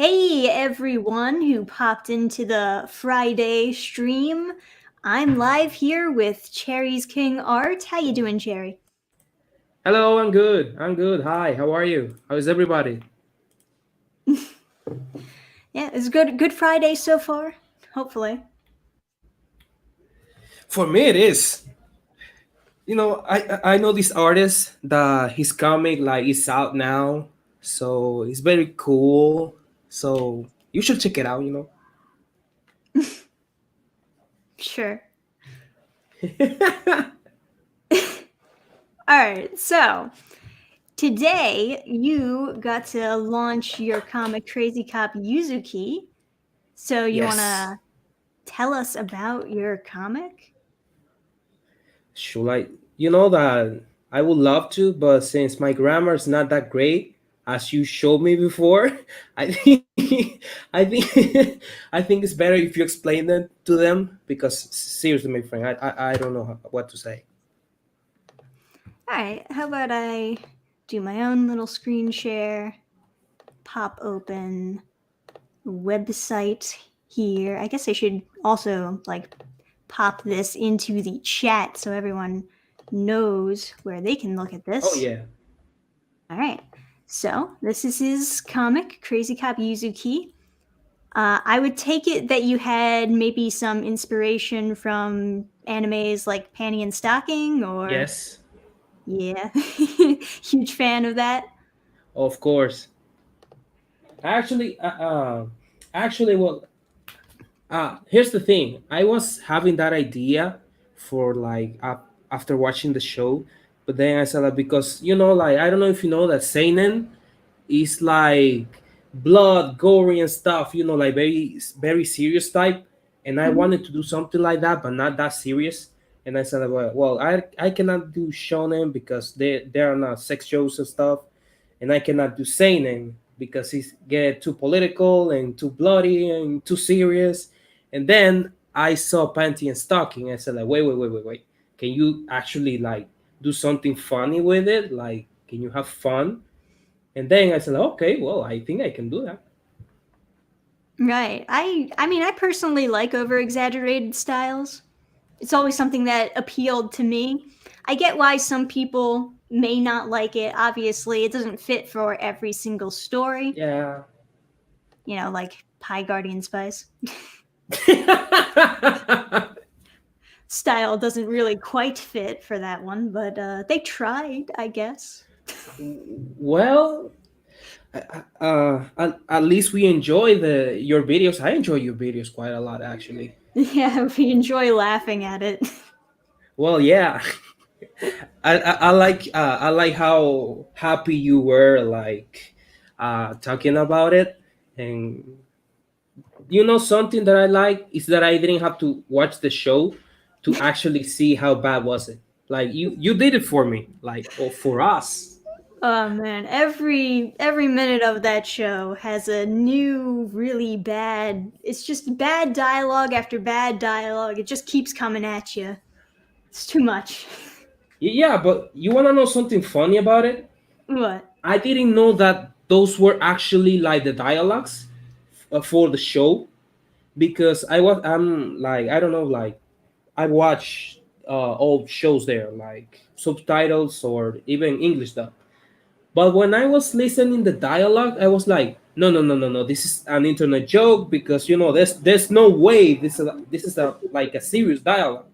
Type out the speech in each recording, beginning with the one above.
Hey everyone who popped into the Friday stream. I'm live here with Cherry's King Art. How you doing, Cherry? Hello, I'm good. I'm good. Hi, how are you? How is everybody? Yeah, it's good Friday so far. Hopefully. For me, it is. I know this artist that his comic like is out now, so it's very cool. So you should check it out. Sure. Alright, so today you got to launch your comic Crazy Cop Yuzuki. So you Yes. wanna tell us about your comic? Should I? You know that I would love to, but since my grammar is not that great, as you showed me before, I think I think I think it's better if you explain them to them because seriously, my friend, I don't know what to say. Alright, how about I do my own little screen share, pop open website here. I guess I should also pop this into the chat so everyone knows where they can look at Oh this. yeah. All right. So this is his comic, Crazy Cop Yuzuki. I would take it that you had maybe some inspiration from animes like Panty and Stocking, or Yes. yeah, huge fan of that. Of course. Actually, well, here's the thing. I was having that idea for like after watching the show, but then I said that because like I don't know if you know that seinen is like blood, gory and stuff. Like very serious type. And I Mhm. wanted to do something like that, but not that serious. And I said, well, I cannot do shonen because they are not sex shows and stuff, and I cannot do seinen because it's get too political and too bloody and too serious. And then I saw Panty and Stocking. I said like, wait. Can you actually like do something funny with it? Like, can you have fun? And then I said, okay, well, I think I can do that. Right. I mean, I personally like over exaggerated styles. It's always something that appealed to me. I get why some people may not like it. Obviously, it doesn't fit for every single story, Yeah. like Pie Guardian Spice. Style doesn't really quite fit for that one, but they tried, I guess. Well, at least we enjoy the your videos. I enjoy your videos quite a lot, actually. Yeah, we enjoy laughing at it. Well, yeah. I like how happy you were like talking about it. And something that I like is that I didn't have to watch the show to actually see how bad was it. Like you did it for me, like, or for us. Oh man, every minute of that show has a new really bad. It's just bad dialogue after bad dialogue. It just keeps coming at you. It's too much. Yeah, but you want to know something funny about it? What? I didn't know that those were actually like the dialogues for the show, because I'm like, I don't know, like I watch old shows there, like subtitles or even English dub. But when I was listening the dialogue, I was like, no, this is an internet joke, because there's no way this is like a serious dialogue.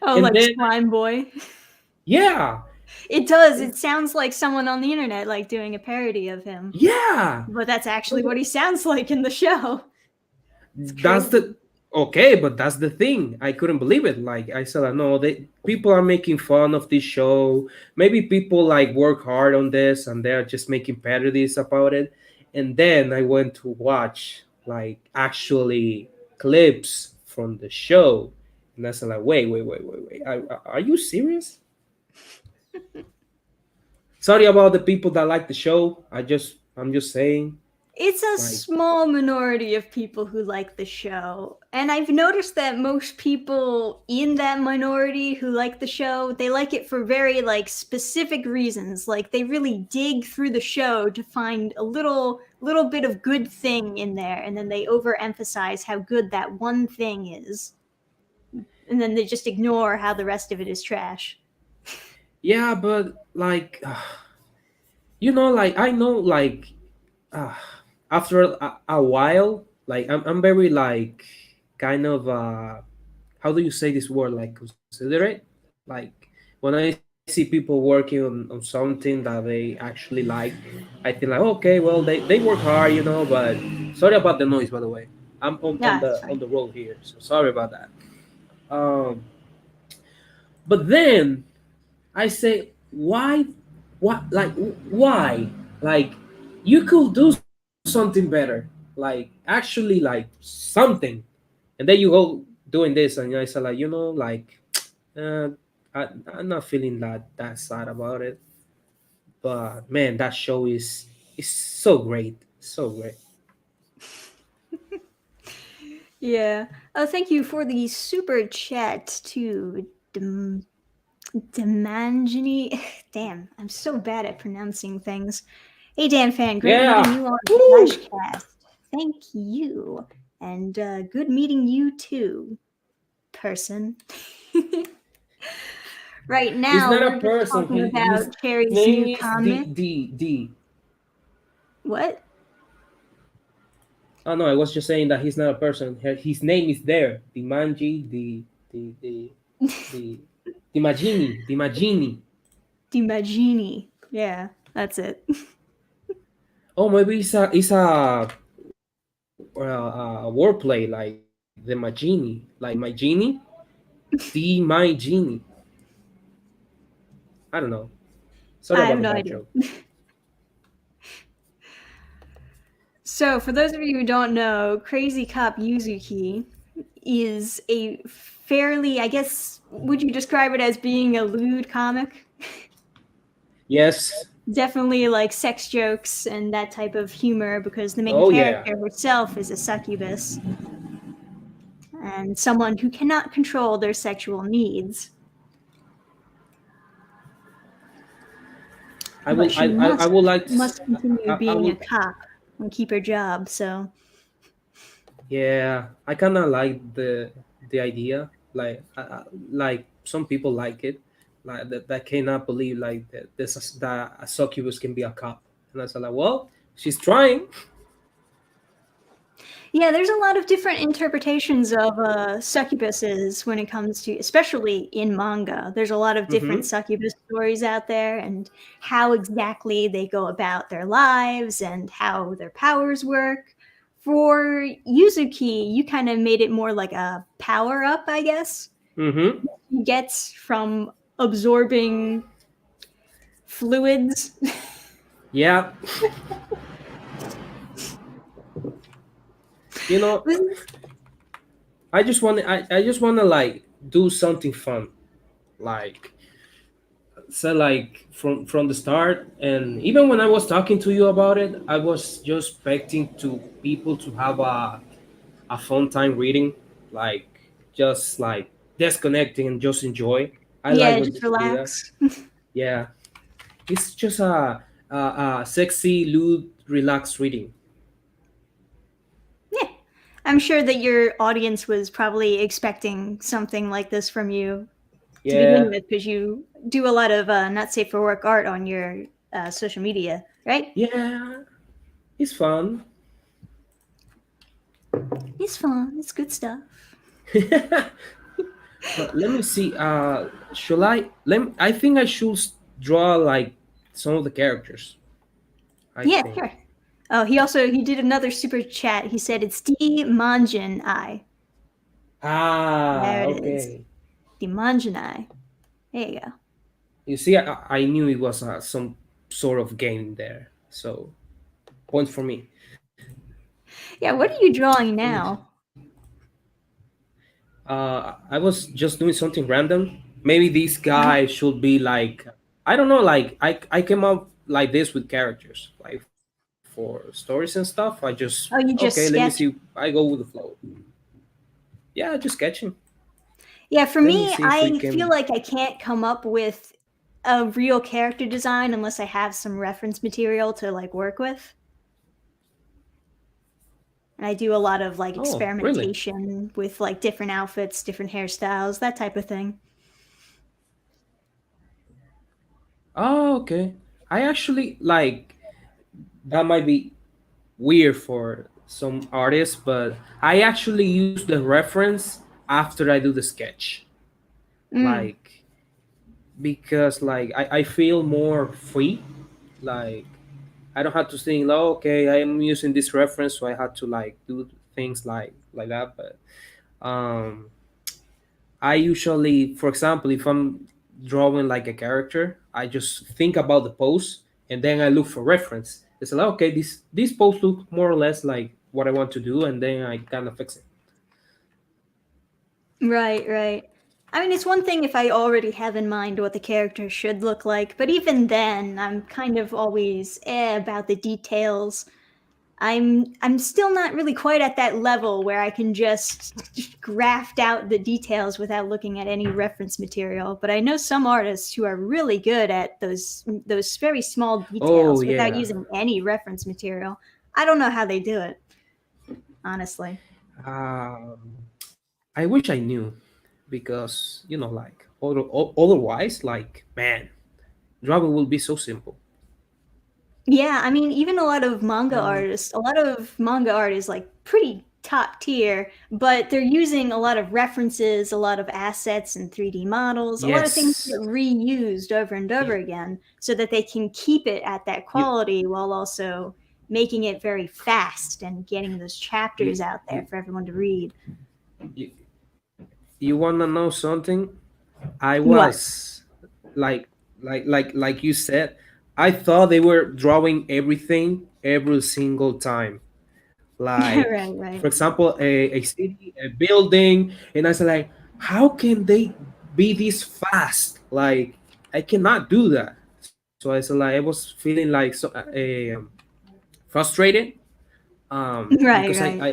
Oh, And like then Slime Boy. yeah, It does. It sounds like someone on the internet like doing a parody of him. yeah, But that's actually what he sounds like in the show. It's that's crazy. the okay, but that's the thing. I couldn't believe it. Like I said, no, people are making fun of this show. Maybe people like work hard on this and they're just making parodies about it. And then I went to watch like actually clips from the show, and I said like, wait. Are you serious? Sorry about the people that like the show. I'm just saying. It's a Like, small minority of people who like the show. And I've noticed that most people in that minority who like the show, they like it for very like specific reasons. Like they really dig through the show to find a little bit of good thing in there, and then they overemphasize how good that one thing is. And then they just ignore how the rest of it is trash. yeah, but like, like I know, like, uh, after a while, like I'm very like kind of how do you say this word, like considerate, like when I see people working on something that they actually like, I think like, okay, well, they work hard, but sorry about the noise, by the way. I'm Yeah, it's on the fine. road here, so sorry about that. um but then I say, why, like, why, like, you could do something better, like actually like something, and then you go doing this, and I say like, like, uh, I'm not feeling that sad about it. But man, that show is so great, so great. Yeah. Oh, thank you for the super chat to Demangini. Damn, I'm so bad at pronouncing things. Hey, Dannphan, great meeting Yeah. you on Woo! Flashcast. Thank you. And good meeting you too, person. Right He's now, not we're a just person. talking His about Cherry's name new is comic. D. What? Oh no, I was just saying that he's not a person. His name is there. The Manji, the the Magini, the Magini. Dimagini. Yeah, that's it. Oh, maybe it's a wordplay, like the Magini, like my genie, the my genie. I don't know. Sorry I about have the no bad idea. joke. So, for those of you who don't know, Crazy Cop Yuzuki is a fairly, I guess, would you describe it as being a lewd comic? Yes. Definitely like sex jokes and that type of humor, because the main Oh yeah. character herself is a succubus and someone who cannot control their sexual needs. I But will. she I would like to. must continue I being a will. cop and keep her job. So Yeah, I kind of like the idea. Like some people like it, like that cannot believe like that a succubus can be a cop, and I was like, well, she's trying. yeah, there's a lot of different interpretations of succubuses when it comes to, especially in manga. There's a lot of different Mm-hmm. succubus stories out there, and how exactly they go about their lives and how their powers work. For Yuzuki, you kind of made it more like a power up, I guess. Mm-hmm. He gets from absorbing fluids. Yeah. You know, I just want to like do something fun, like, so like from the start, and even when I was talking to you about it, I was just expecting to people to have a fun time reading, like just like disconnecting and just enjoy. I like Yeah, when just people do that. relax. Yeah, it's just a sexy, lewd, relaxed reading. Yeah. I'm sure that your audience was probably expecting something like this from you to begin Yeah, with, because you do a lot of not safe for work art on your social media, right? yeah, it's fun. It's fun. It's good stuff. But let me see. Should I? I think I should draw like some of the characters. I Yeah, think. sure. Oh, he did another super chat. He said it's D Manjin Eye. Ah, There it is. okay. D Manjin Eye. There you go. You see, I knew it was some sort of game there. So, point for me. Yeah, what are you drawing Let me. now? I was just doing something random. Maybe this guy should be like, I don't know. Like I came up like this with characters, like 5 for stories and stuff. I just Oh, you just okay, let me sketch? see. I go with the flow. Yeah, just sketching. Yeah, for Let me me, see if we I feel can. like I can't come up with a real character design unless I have some reference material to like work with. And I do a lot of like Oh, really? experimentation with like different outfits, different hairstyles, that type of thing. Oh, okay. I actually like that might be weird for some artists, but I actually use the reference after I do the sketch. Mm. Like because like I feel more free. Like I don't have to think, oh, okay, I am using this reference, so I had to like do things like that. But um I usually, for example, if I'm drawing like a character, I just think about the pose and then I look for reference. It's like okay, this pose look more or less like what I want to do, and then I kind of fix it. Right, right. I mean, it's one thing if I already have in mind what the character should look like, but even then, I'm kind of always about the details. I'm still not really quite at that level where I can just graft out the details without looking at any reference material. But I know some artists who are really good at those very small Oh details without yeah, using any reference material. I don't know how they do it, honestly. um, I wish I knew because like otherwise, like man, drawing will be so simple. Yeah, I mean, even Mm, a lot of manga art is like pretty top tier, but they're using a lot of references, a lot of assets and 3D models, a lot of things yes, get reused over and over you, again so that they can keep it at that you quality while also making it very fast and getting those you chapters out there you for everyone to read. you, you wanna know something? I What? was like like you said, I thought they were drawing everything every single time. Right, Like for right. example, a city, a building, and I said like, how can they be this fast? Like I cannot do that. So I said like I was feeling like so frustrated Right, because right.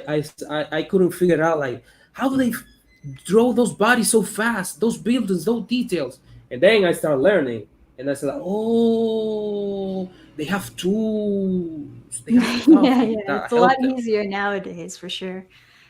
I couldn't figure out like how do they draw those bodies so fast, those buildings, those details. And then I started learning, and I said, oh, they have tools, they have stuff Yeah, yeah, that it's a lot help them. easier nowadays for sure.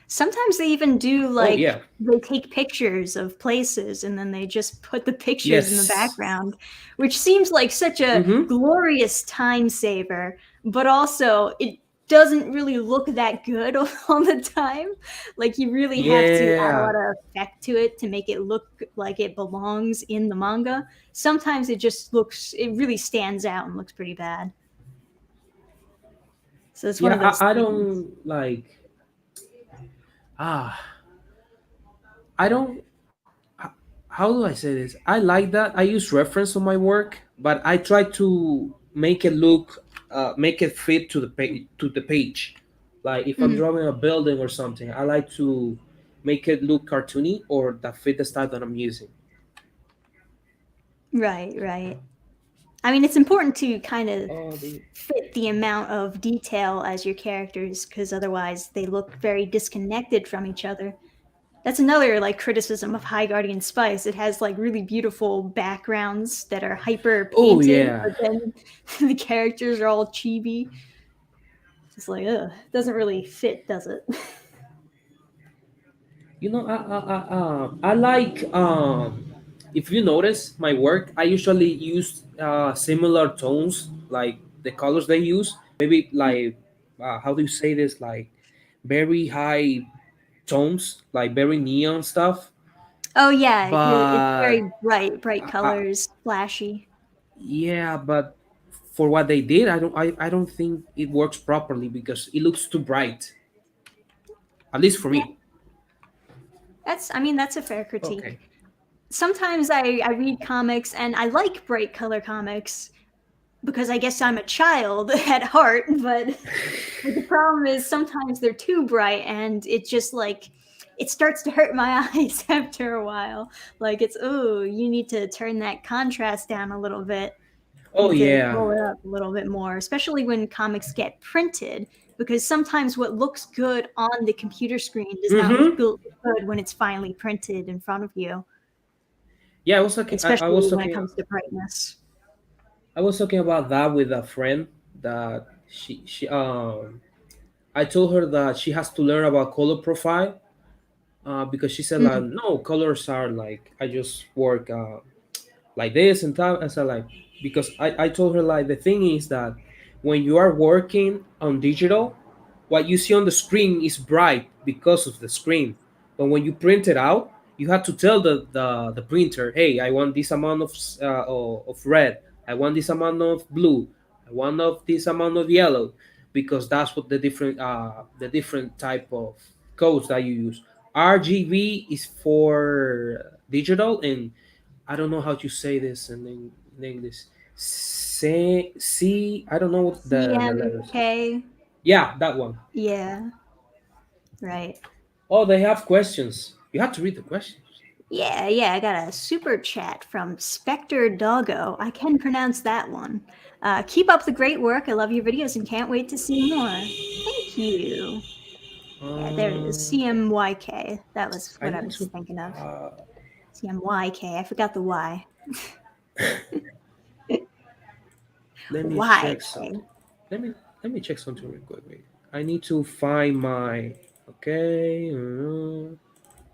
Sometimes they even do Oh like yeah, they take pictures of places and then they just put the pictures in the yes, background, which seems like such a mm-hmm. glorious time saver, but also it doesn't really look that good all the time. Like you really have to add a lot Yeah, of effect to it to make it look like it belongs in the manga. Sometimes it really stands out and looks pretty bad. So it's one yeah. of those I things. don't like ah I don't how do I say this? I like that. I use reference on my work, but I try to make it look, make it fit to the page. To the page, like if I'm Mm. drawing a building or something, I like to make it look cartoony or that fit the style that I'm using. Right, right. I mean, it's important to kind of Oh, the fit the amount of detail as your characters, because otherwise they look very disconnected from each other. That's another like criticism of High Guardian Spice. It has like really beautiful backgrounds that are hyper oh painted, yeah. but then the characters are all chibi. It's like, ugh, doesn't really fit, does it? I like if you notice my work, I usually use similar tones, like the colors they use. Maybe like how do you say this? Like very high tones, like very neon stuff. Oh yeah, it's But very bright, bright uh, colors, flashy. yeah, but for what they did, I don't think it works properly because it looks too bright. At least for Yeah, me. I mean, that's a fair critique. Okay. Sometimes I read comics and I like bright color comics because I guess I'm a child at heart, but the problem is sometimes they're too bright and it just like it starts to hurt my eyes after a while. Like it's oh, you need to turn that contrast down a little bit. Oh need to yeah. roll it up a little bit more, especially when comics get printed, because sometimes what looks good on the computer screen does not look Mm-hmm. good when it's finally printed in front of you, Yeah, I was talking. I especially was when it talking. comes to brightness. I was talking about that with a friend that I told her that she has to learn about color profile, because she said like Mm, no colors are like I just work like this and that. I said like because I told her like the thing is that when you are working on digital, what you see on the screen is bright because of the screen, but when you print it out, you have to tell the printer, hey, I want this amount of red, I want this amount of blue, I want of this amount of yellow, because that's what the different type of codes that you use. RGB is for digital, and I don't know how to say this in English. I don't know what the letters. CMK, Yeah, that one. yeah, right. Oh, they have questions. You have to read the questions. Yeah, yeah, I got a super chat from Spectre Doggo. I can pronounce that one. Keep up the great work. I love your videos and can't wait to see more. Thank you. Yeah, there it is. Um, CMYK. That was I what I need was to. thinking of. Uh, CMYK. I forgot the Y. Let me check YK. something. Let me let me check something real quick. Wait. I need to find my. Okay.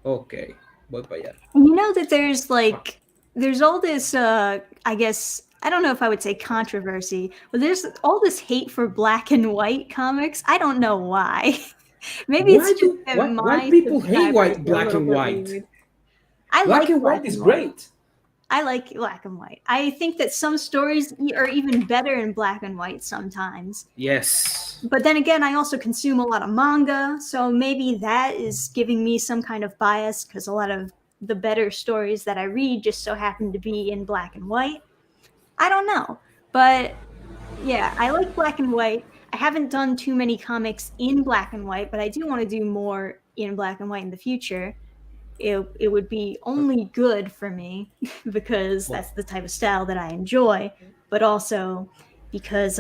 Okay. Voy para allá. And you know that there's all this I guess I don't know if I would say controversy, but there's all this hate for black and white comics. I don't know why. Maybe it's just that Why my people hate subscribers white are a black little and bit white? weird. I Black like and black white is and white. great. I like black and white. I think that some stories are even better in black and white sometimes. Yes. But then again, I also consume a lot of manga, so maybe that is giving me some kind of bias because a lot of the better stories that I read just so happen to be in black and white. I don't know. But yeah, I like black and white. I haven't done too many comics in black and white, but I do want to do more in black and white in the future. It would be only good for me because Well, that's the type of style that I enjoy, but also because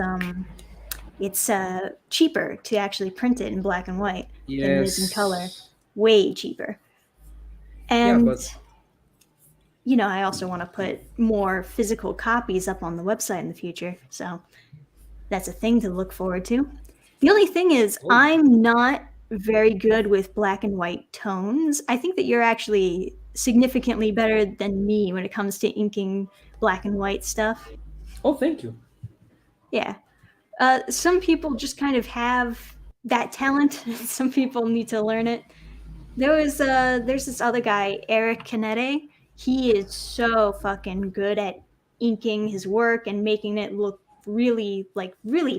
it's cheaper to actually print it in black and white than it is in color. yes. Way cheaper. Yeah, And, but I also want to put more physical copies up on the website in the future. So that's a thing to look forward to. The only thing is, oh, I'm not very good with black and white tones. I think that you're actually significantly better than me when it comes to inking black and white stuff. oh, thank you. Yeah. Some people just kind of have that talent. Some people need to learn it. There's this other guy, Eric Canete. He is so fucking good at inking his work and making it look really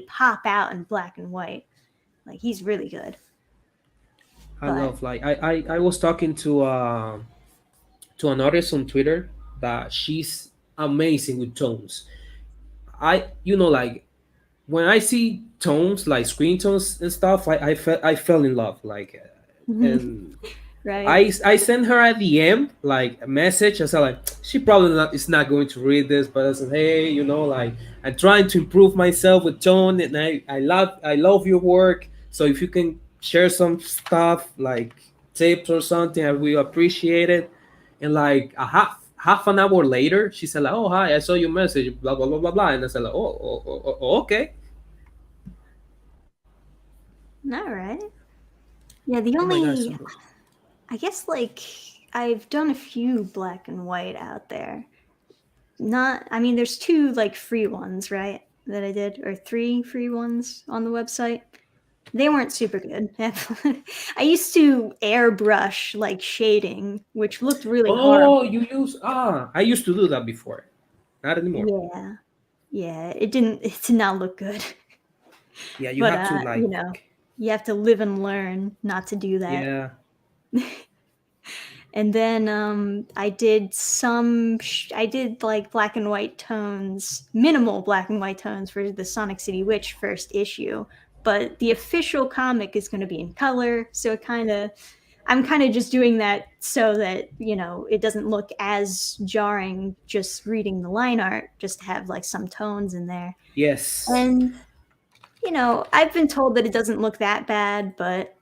pop out in black and white. Like he's really good. I But love like I was talking to an artist on Twitter that she's amazing with tones. Like when I see tones like screen tones and stuff, I fell in love and right. I sent her a DM like a message. I said like she probably not is not going to read this, but I said hey, like I'm trying to improve myself with tone, and I love your work. So if you can share some stuff like tips or something, I will appreciate it. And like a half an hour later, she said like oh hi, I saw your message, blah blah blah blah blah, and I said like okay. All right. Yeah, the Oh my god, only so I guess I've done a few black and white out there. Not I mean there's two free ones, right? That I did or three free ones on the website. They weren't super good. I used to airbrush shading, which looked really oh horrible. you use I used to do that before, not anymore. Yeah. Yeah, it did not look good. Yeah, you But have to you have to live and learn not to do that. yeah. And then I did black and white tones, minimal black and white tones for the Sonic City Witch first issue, but the official comic is going to be in color, so it kind of I'm kind of just doing that so that, it doesn't look as jarring just reading the line art, just to have like some tones in there. Yes. And, I've been told that it doesn't look that bad, but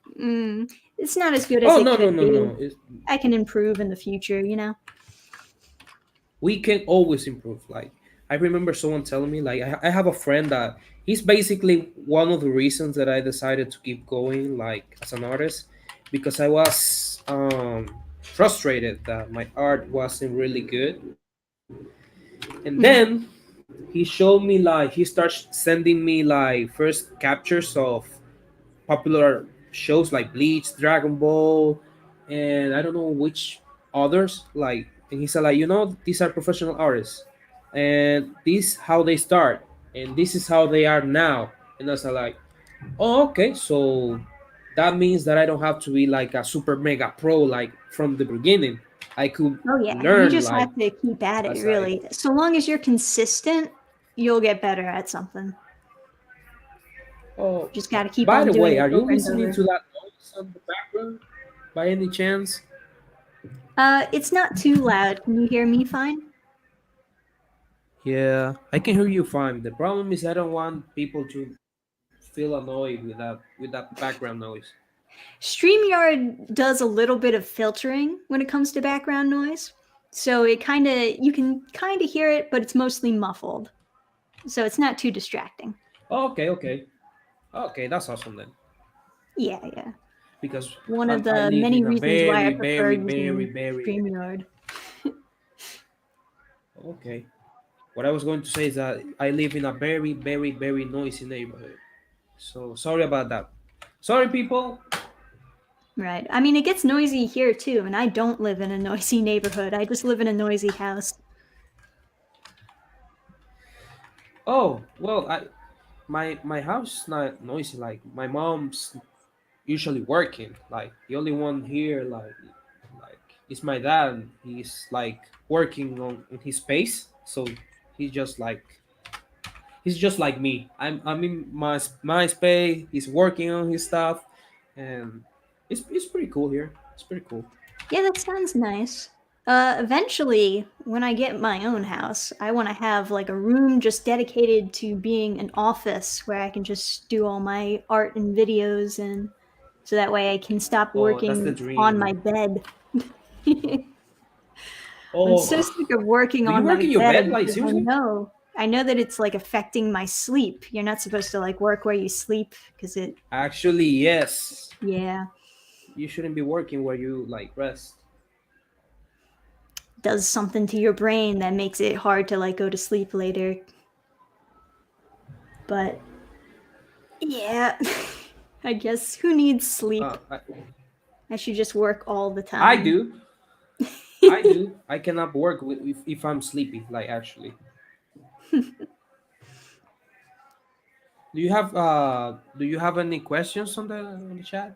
it's not as good as Oh it no no could no be. no. I can improve in the future. We can always improve. Like I remember someone telling me, like I have a friend that he's basically one of the reasons that I decided to keep going, like as an artist, because I was frustrated that my art wasn't really good. And then Hmm. he showed me, like he starts sending me like first captures of popular shows like Bleach, Dragon Ball, and I don't know which others. Like, and he said like, these are professional artists, and this how they start, and this is how they are now. And I was like, oh, okay, so that means that I don't have to be like a super mega pro like from the beginning. I could Oh yeah, you learn just like have to keep at it, as I. really. So long as you're consistent, you'll get better at something. Oh, Just got to keep by on the doing way, it are you over and listening over. to that noise on the background by any chance? It's not too loud. Can you hear me fine? Yeah, I can hear you fine. The problem is I don't want people to feel annoyed with that background noise. StreamYard does a little bit of filtering when it comes to background noise. So you can kind of hear it, but it's mostly muffled. So it's not too distracting. Oh, okay. Okay, that's awesome then. Yeah, yeah. Because One of I the live many in a reasons why I very, prefer very, very, using very. StreamYard. Okay. What I was going to say is that I live in a very, very, very noisy neighborhood. So sorry about that. Sorry, people. Right. I mean, it gets noisy here too, and I don't live in a noisy neighborhood. I just live in a noisy house. Oh well, my house is not noisy. Like my mom's usually working. Like the only one here, like is my dad. He's like working on his space, so he's just like he's just like me. I'm in my space. He's working on his stuff, and it's pretty cool here. It's pretty cool. Yeah, that sounds nice. Eventually, when I get my own house, I want to have like a room just dedicated to being an office where I can just do all my art and videos, and so that way I can stop Oh, that's the working on my dream. bed. I'm so Oh, sick of working do you on work my in your bed? bed Like because seriously? I know that it's like affecting my sleep. You're not supposed to like work where you sleep because it, Actually, yes. yeah, You shouldn't be working where you like rest. does something to your brain that makes it hard to like go to sleep later. But yeah, I guess who needs sleep? Uh, I, I should just work all the I time. do. I do. I cannot work if I'm sleepy. Like actually, do you have any questions on the chat?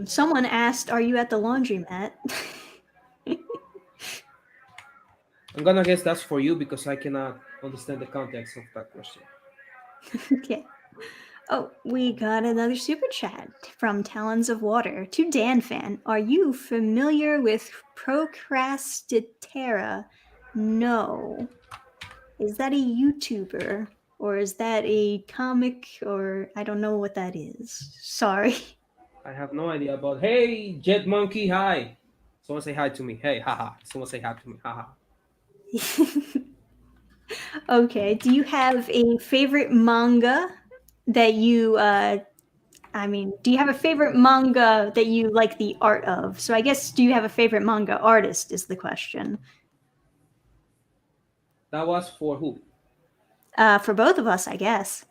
Someone asked, "Are you at the laundromat?" I'm gonna guess that's for you because I cannot understand the context of that question. Okay. Oh, we got another super chat from Talons of Water to Dannphan. Are you familiar with Procrastitera? No. Is that a YouTuber? Or is that a comic? Or I don't know what that is. Sorry. I have no idea about. Hey, Jet Monkey, hi. Someone say hi to me. Hey, haha. Someone say hi to me. Haha. Okay. Do you have a favorite manga that do you have a favorite manga that you like the art of? So I guess, do you have a favorite manga artist is the question. That was for who? For both of us, I guess.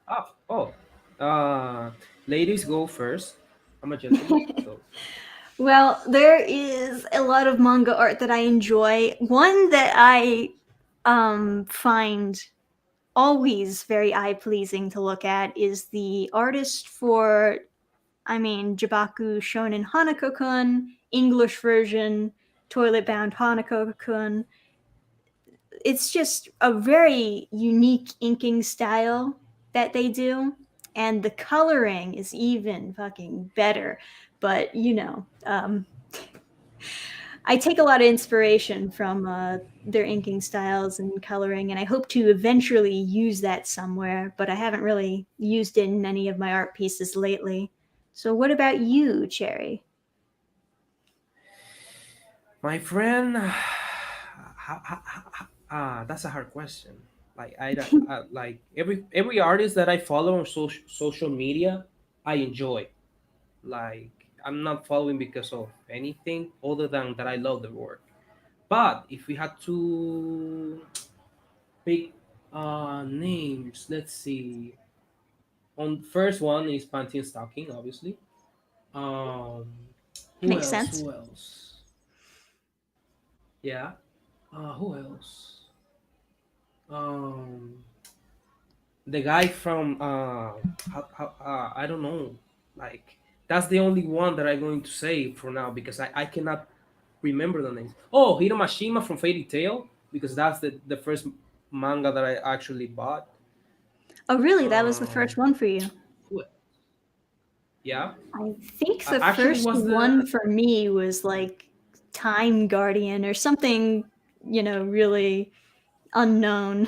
Ah, oh. Uh, Ladies go first. I'm a gentleman, so. Well, there is a lot of manga art that I enjoy. One that I find always very eye pleasing to look at is the artist for, Jibaku Shonen Hanako kun, English version, Toilet Bound Hanako kun. It's just a very unique inking style that they do. and the coloring is even fucking better. But I take a lot of inspiration from their inking styles and coloring, and I hope to eventually use that somewhere, but I haven't really used it in any of my art pieces lately. So, what about you, Cherry? My friend, that's a hard question. Like like every artist that I follow on social media, I enjoy. Like I'm not following because of anything other than that I love the work. But if we had to pick names, let's see. On first one is Pantheon Stocking, obviously. Um, who Makes else? sense. Who else? Yeah. Who else? Um, the guy from I don't know. Like that's the only one that I'm going to say for now because I cannot remember the names. Oh, Hiromashima from Fairy Tail because that's the first manga that I actually bought. Oh, really? That was the first Um, one for you? who- yeah, I think the actually first was one the for me was like Time Guardian or something, really unknown.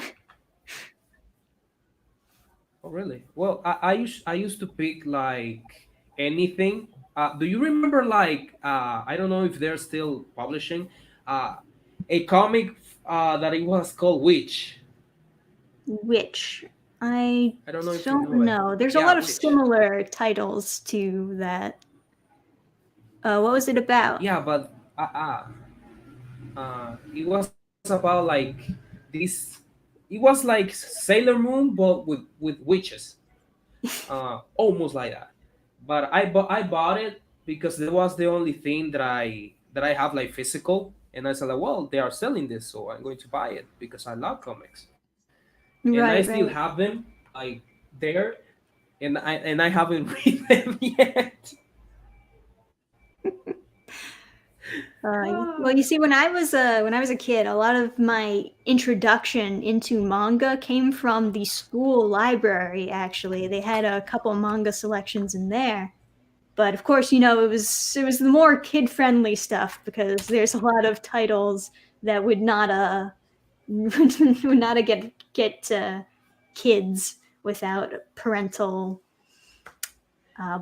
oh really? Well, I used to pick like anything. Do you remember like I don't know if they're still publishing uh, a comic that it was called Witch. Which I I don't know if you don't know it. know. There's a Yeah, lot of Witch. similar titles to that. What was it about? Yeah, but it was about like this. It was like Sailor Moon, but with witches, almost like that. But I bought it because that was the only thing that I have like physical, and I said like, well, they are selling this, so I'm going to buy it because I love comics, and I Right, still right. have them like there, and I haven't read them yet. Well, you see, when I was a kid, a lot of my introduction into manga came from the school library. Actually, they had a couple manga selections in there. But of course, it was the more kid friendly stuff because there's a lot of titles that would not would not get kids without parental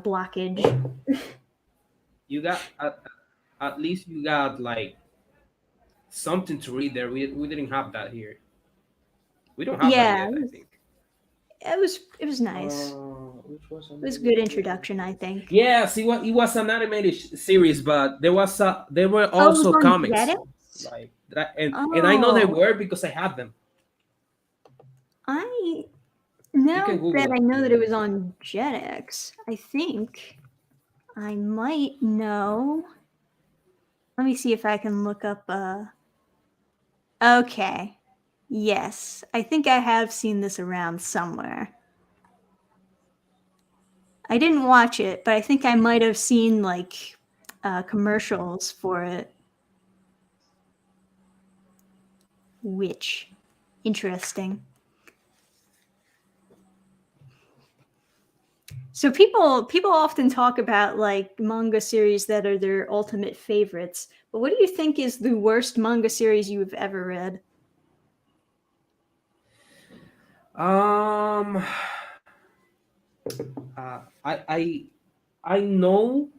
blockage. Well, you got at least you got like something to read there. We didn't have that here. We don't have that Yeah, yet, I think. it was nice. Which was It was a another good one. introduction, I think. Yes, it was an animated series, but there were Oh, it was also on comics Jetix? like that, and I know they Oh, were because I had them. I You can now that Google I it know that it was later. on Jetix, I think I might know. Let me see if I can look up. Okay. Yes, I think I have seen this around somewhere. I didn't watch it, but I think I might have seen like commercials for it. Which interesting. So people often talk about like manga series that are their ultimate favorites. But what do you think is the worst manga series you've ever read? Um, I know,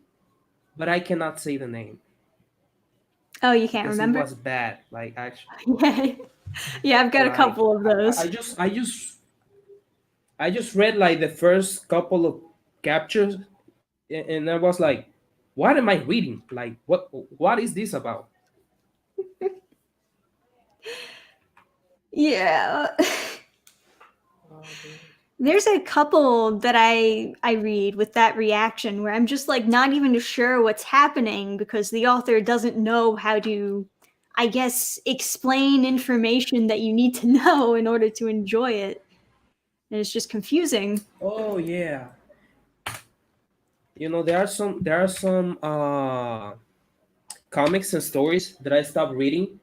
but I cannot say the name Oh, you can't because it remember? was bad. Like actually, Yeah. Yeah, I've got a like couple of those. I just read like the first couple of captures, and I was like, "What am I reading? Like, what is this about?" Yeah. There's a couple that I read with that reaction where I'm just like not even sure what's happening because the author doesn't know how to, I guess, explain information that you need to know in order to enjoy it. And it's just confusing. Oh yeah, there are some comics and stories that I stopped reading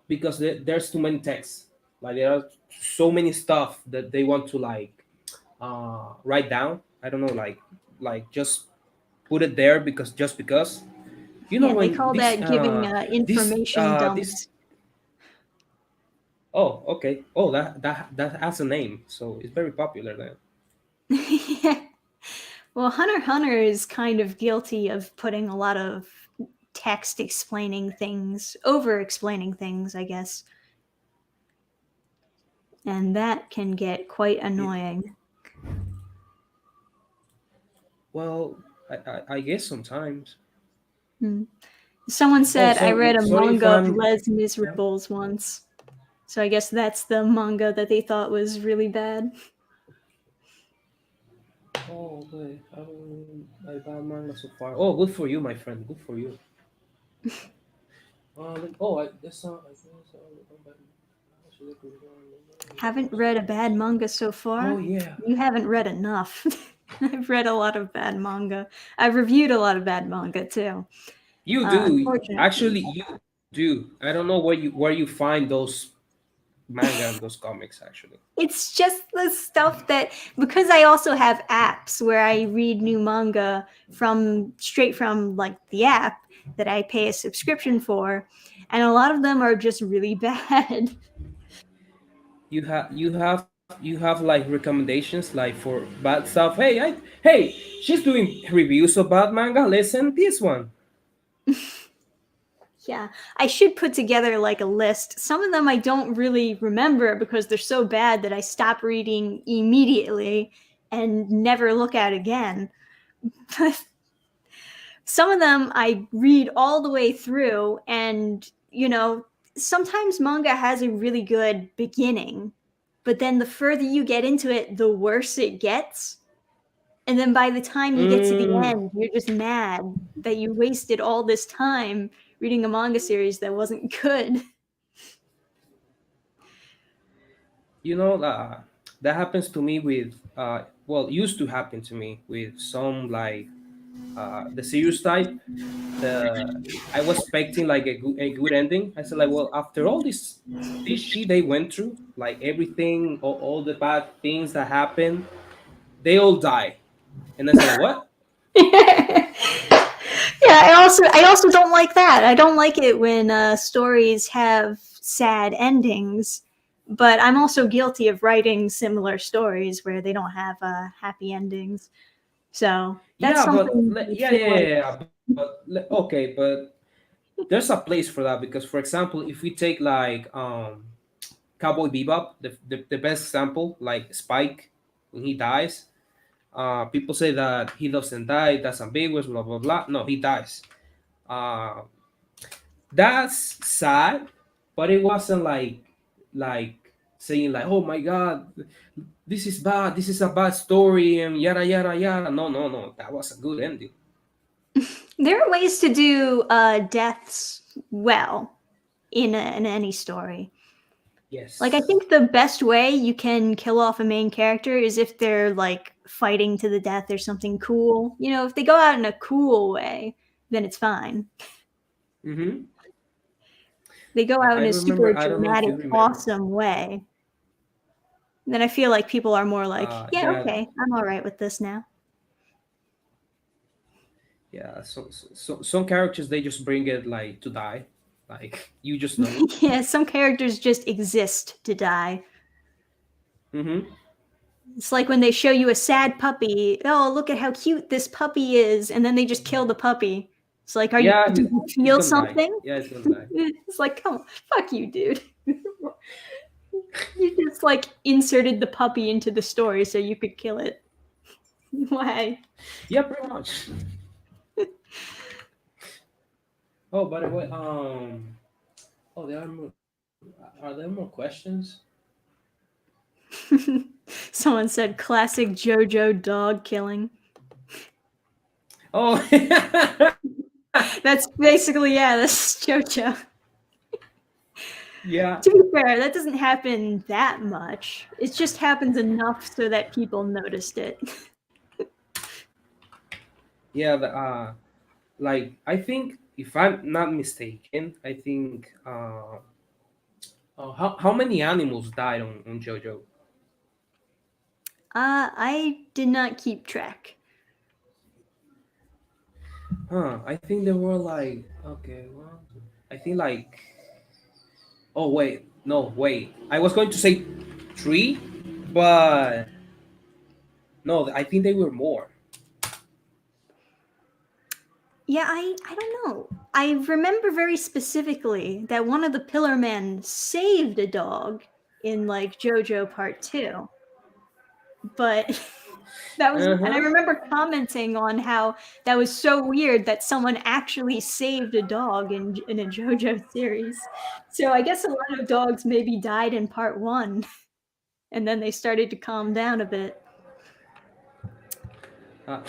because there's too many texts. Like there are so many stuff that they want to like write down. I don't know, like just put it there because just because Yeah, they when call that giving information this dumps. oh, okay. Oh, that has a name, so it's very popular then. Yeah. Well, Hunter x Hunter is kind of guilty of putting a lot of text explaining things, over explaining things, I guess. And that can get quite Yeah, annoying. well, I guess sometimes. Hmm. Someone Oh, said I read so a sorry if manga of I'm. Les Yeah. Miserables once. So I guess that's the manga that they thought was really bad. Oh, wait, I bought manga so far. Oh, good for you, my friend. Good for you. Oh, I that's not. I guess, Haven't read a bad manga so oh far. yeah, You haven't read enough. I've read a lot of bad manga. I've reviewed a lot of bad manga too. you do. Unfortunately, Actually, you do. I don't know where you find those manga and those comics. Actually, it's just the stuff that, because I also have apps where I read new manga from straight from like the app that I pay a subscription for, and a lot of them are just really bad. you have like recommendations like for bad stuff. Hey, she's doing reviews of bad manga. Listen, this one. Yeah, I should put together like a list. Some of them I don't really remember because they're so bad that I stop reading immediately and never look at again. But some of them I read all the way through, and sometimes manga has a really good beginning, but then the further you get into it, the worse it gets. And then by the time you get to the Mm, end, you're just mad that you wasted all this time reading a manga series that wasn't good. that happens to me with well, used to happen to me with some like the serious type. The I was expecting like a good ending. I said like, well, after all this shit they went through, like everything, all the bad things that happened, they all die. And I said like, what? Yeah, I also don't like that. I don't like it when stories have sad endings. But I'm also guilty of writing similar stories where they don't have happy endings. So that's Yeah, but something you yeah, feel yeah, like. yeah, yeah. Okay, but there's a place for that because, for example, if we take like Cowboy Bebop, the best example, like Spike, when he dies, people say that he doesn't die, that's ambiguous, blah blah blah. No, he dies. Uh, that's sad, but it wasn't like saying like, oh my god, this is bad, this is a bad story, and yada yada yada. No, no, no, that was a good ending. There are ways to do deaths well in any story. Like, I Yes. think the best way you can kill off a main character is if they're like fighting to the death or something cool. If they go out in a cool way, then it's fine. Mm-hmm. They go out I in a super remember. I don't know if dramatic, you remember. awesome way, then I feel like people are more like, yeah, Yeah, okay, I'm all right with this now. yeah. Some characters they just bring it like to die, like you just know. Yeah, some characters just exist to die. Mm-hmm. It's like when they show you a sad puppy. Oh, look at how cute this puppy is, and then they just kill the puppy. It's like, Yeah, do you he's feel gonna die. something? Yeah, he's gonna die. It's like, come on, fuck you, dude. You just like inserted the puppy into the story so you could kill it. Why? Yeah, pretty much. Oh, by the way, oh, are there more questions? Someone said classic JoJo dog killing. Oh, That's basically, yeah, that's JoJo. yeah, To be fair, that doesn't happen that much. It just happens enough so that people noticed it. yeah. Like I think if I'm not mistaken, I think how many animals died on JoJo? I did not keep track. Huh? I think there were like okay, well, I think like oh wait, no wait. I was going to say three, but no, I think they were more. Yeah, I don't know. I remember very specifically that one of the Pillar Men saved a dog in like JoJo Part 2. But that was, Uh and I huh. remember commenting on how that was so weird that someone actually saved a dog in a JoJo series. So I guess a lot of dogs maybe died in Part 1 and then they started to calm down a bit. Uh,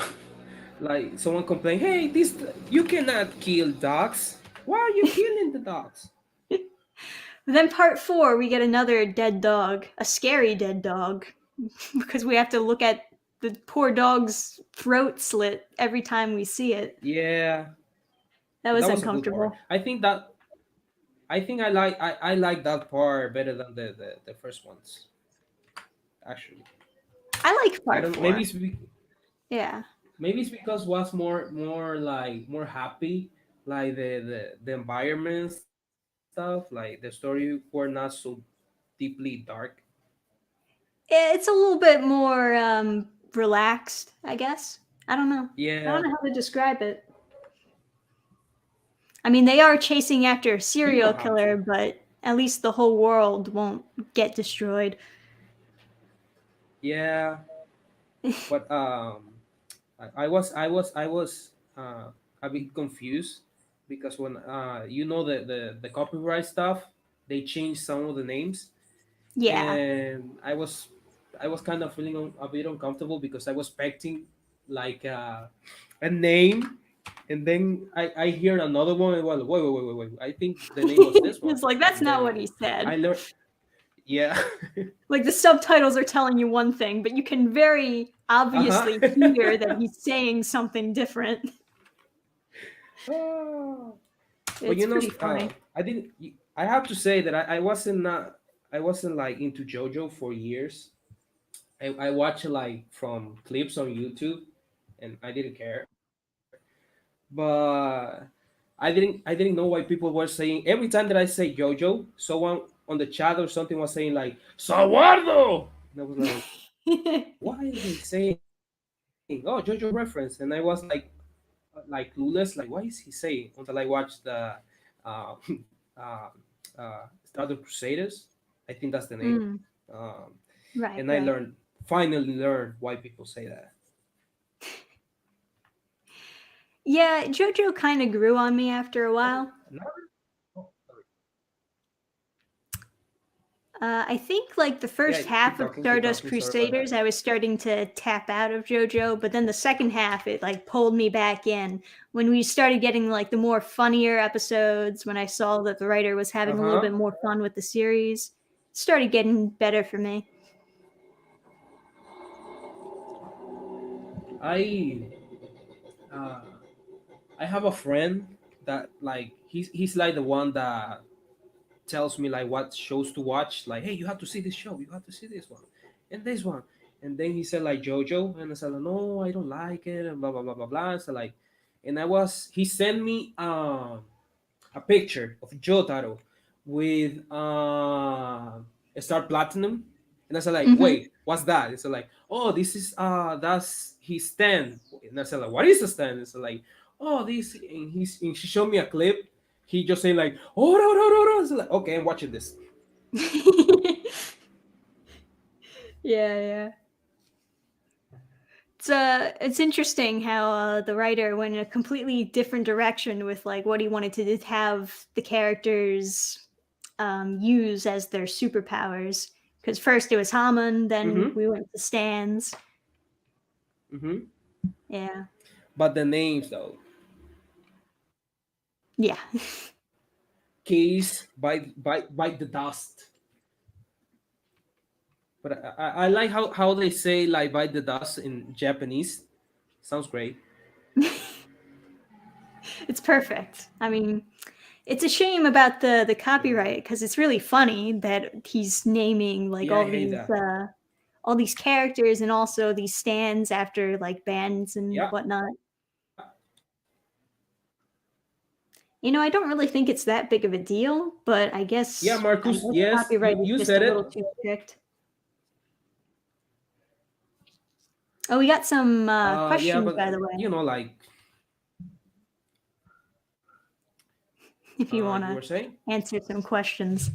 like someone complained, "Hey, this you cannot kill dogs. Why are you killing the dogs?" But then Part 4 we get another dead dog, a scary dead dog, because we have to look at the poor dog's throat slit every time we see it. Yeah, That was that was a good part. uncomfortable. I think I like that part better than the first ones. Actually, I like I Part don't. 4. Yeah. Maybe it's because was more like more happy, like the environment stuff, like the story were not so deeply dark. It's a little bit more relaxed, I guess. I don't know. I don't Yeah, know how to describe it. I mean, they are chasing after a you serial know how killer, to. but at least the whole world won't get destroyed. Yeah, but I was a bit confused because when you know the copyright stuff, they changed some of the names, Yeah. and I was kind of feeling a bit uncomfortable because I was expecting like a name, and then I hear another one. And well, wait! I think the name was this one, It's like, that's and not what then he said. I learned. Yeah. Like, the subtitles are telling you one thing, but you can very Uh huh. obviously hear that he's saying something different. But It's you know, pretty funny. I didn't. I have to say that I wasn't not. I wasn't like into JoJo for years. I watched like from clips on YouTube, and I didn't care. But I didn't know why people were saying every time that I say JoJo, someone on the chat or something was saying like Sawardo, and I was like, why are they saying? Oh, JoJo reference, and I was like clueless, like why is he saying? Until I watched the uh, uh, Stardust Crusaders, I think that's the name, Mm, um, right, and I right. finally learned why people say that. Yeah, JoJo kind of grew on me after a Oh, while. oh, sorry. I think like the first Yeah, half of keep Stardust talking. Sorry about Crusaders, that. I was starting to tap out of JoJo, but then the second half, it like pulled me back in when we started getting like the more funnier episodes. When I saw that the writer was Uh having a little huh. bit more fun with the series, it started getting better for me. I uh, I have a friend that like he's like the one that tells me like what shows to watch. Like, hey, you have to see this show. You have to see this one, and this one. And then he said like JoJo, and I said like, no, I don't like it, and blah blah blah blah blah. So like, and he sent me a picture of Jotaro with Star Platinum, and I said like, Hmm. wait, what's that? It's like, oh, this is that's his stand, and I said like, what is a stand? It's like, oh, this, and she showed me a clip. He just saying like, oh no no no no. It's like, okay, I'm watching this. Yeah, yeah. It's interesting how the writer went in a completely different direction with like what he wanted to have the characters use as their superpowers. Because first it was Hammond, then Mm-hmm. we went to Stans. Mm-hmm. Yeah, But the names though, yeah, Keys bite the dust. But I like how they say like bite the dust in Japanese. Sounds great. it's perfect. I mean, it's a shame about the Yeah. copyright because it's really funny that he's naming like Yeah, I hate that. all these characters and also these stands after like bands and Yeah. whatnot. I don't really think it's that big of a deal, but I guess Yeah, Marcus. Yes, copyright is you just a said little it. too strict. Oh, we got some Yeah, questions, but by the way, like if you want you to were saying. answer some questions.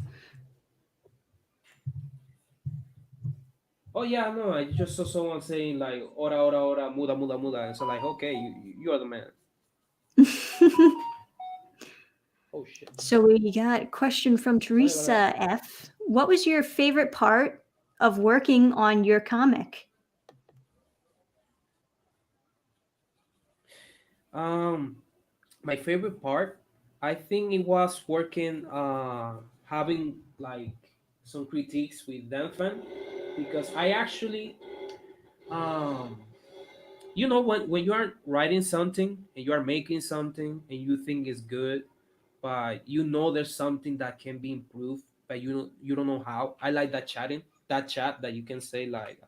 Oh yeah, no, I just saw someone saying like "ora ora ora muda muda muda," and so like, okay, you are the man. Oh shit. So we got a question from Teresa F. What was your favorite part of working on your comic? My favorite part, I think it was working, having like some critiques with Dannphan, because I actually, um, when you are writing something and you are making something and you think it's good, but there's something that can be improved, but you don't know how. I like that chat that you can say like,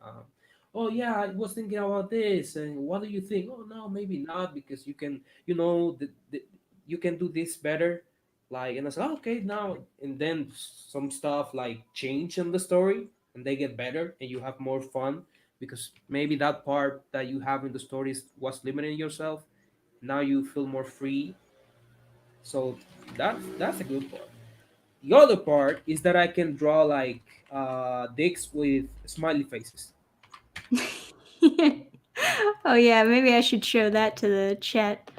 oh yeah, I was thinking about this, and what do you think? Oh no, maybe not, because you can, you can do this better. Like, and I said, oh, okay, now and then some stuff like change in the story and they get better and you have more fun, because maybe that part that you have in the stories was limiting yourself. Now you feel more free, so that's a good part. The other part is that I can draw like dicks with smiley faces. Oh yeah, maybe I should show that to the chat.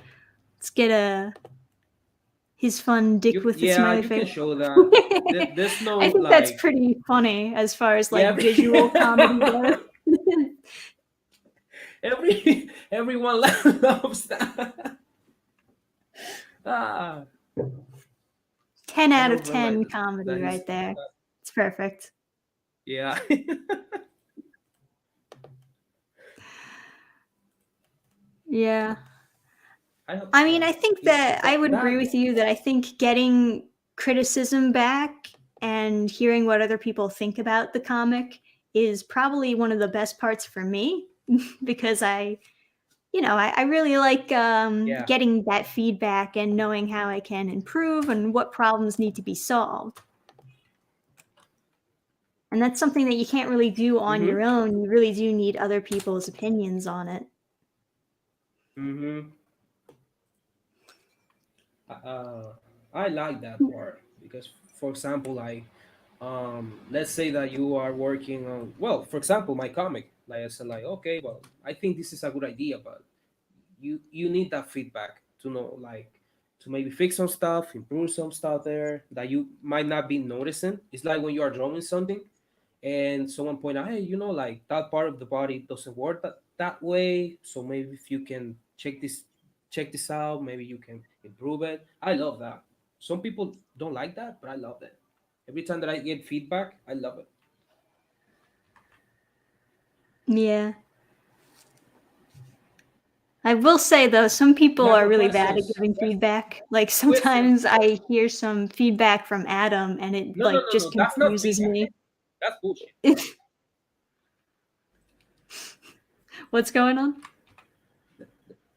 Let's get his fun dick with the Yeah, smiley you can face. show that. There's no I think that's like, pretty funny as far as yeah, like visual comedy goes. everyone loves that. Ah, 10 I out of don't realize 10 that comedy he's right there. It's perfect. yeah. Yeah. I I mean, I think that I would agree with you that I think getting criticism back and hearing what other people think about the comic is probably one of the best parts for me because I really like yeah. getting that feedback and knowing how I can improve and what problems need to be solved. And that's something that you can't really do on your Mhm. own. You really do need other people's opinions on it. Mhm. uh, I like that part because, for example, like, let's say that you are working on, well, for example, my comic. Like I said, like, okay, well, I think this is a good idea, but you need that feedback to know, like, to maybe fix some stuff, improve some stuff there that you might not be noticing. It's like when you are drawing something and someone point out, hey, like that part of the body doesn't work that way, so maybe if you can check this out, maybe you can improve it. I love that. Some people don't like that, but I love that. Every time that I get feedback, I love it. Yeah. I will say though, some We people have are more really bad at questions. giving feedback. Like Questions. sometimes I hear some feedback from Adam and it No, no, like no, just no. That's not confuses feedback. me. That's bullshit. What's going on?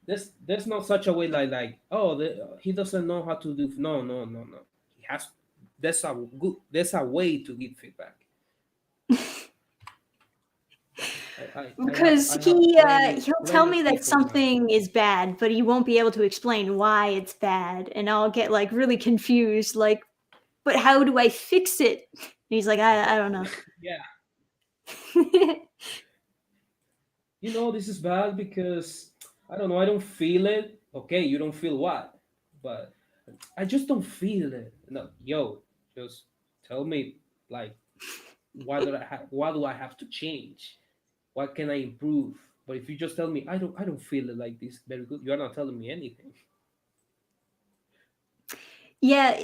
There's not such a way like, oh, he doesn't know how to do. No, no, no, no. He has. There's a way to give feedback. Because I have plenty he'll tell plenty me of that people that. something is bad, but he won't be able to explain why it's bad, and I'll get like really confused. Like, but how do I fix it? And he's like, I don't know. Yeah, this is bad because I don't know. I don't feel it. Okay, you don't feel what, but I just don't feel it. No, yo, just tell me, like, what do I have to change? What can I improve? But if you just tell me I don't feel it like this very good, you are not telling me anything. Yeah,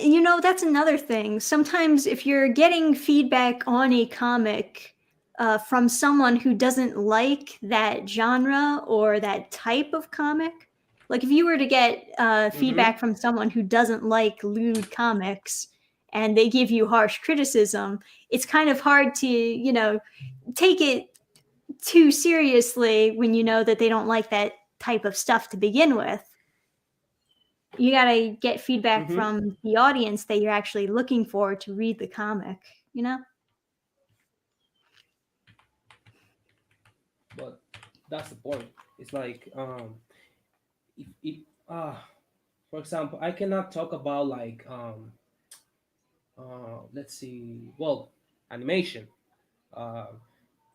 that's another thing. Sometimes if you're getting feedback on a comic from someone who doesn't like that genre or that type of comic, like if you were to get Mm-hmm. feedback from someone who doesn't like lewd comics and they give you harsh criticism, it's kind of hard to, take it too seriously when you know that they don't like that type of stuff to begin with. You gotta get feedback Mm-hmm. from the audience that you're actually looking for to read the comic, you know? But that's the point. It's like if for example, I cannot talk about like let's see, well, animation. Uh,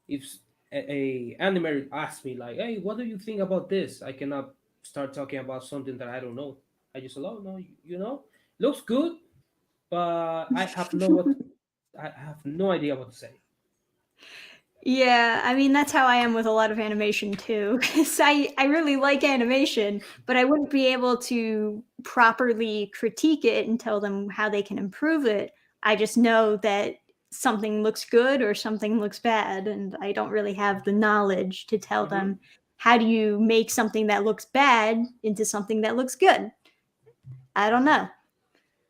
if a animator asks me like, "Hey, what do you think about this?" I cannot start talking about something that I don't know. I just, oh no, looks good, but I have no idea what to say. Yeah, I mean, that's how I am with a lot of animation too. Because I really like animation, but I wouldn't be able to properly critique it and tell them how they can improve it. I just know that something looks good or something looks bad, and I don't really have the knowledge to tell Hmm. them how do you make something that looks bad into something that looks good. I don't know.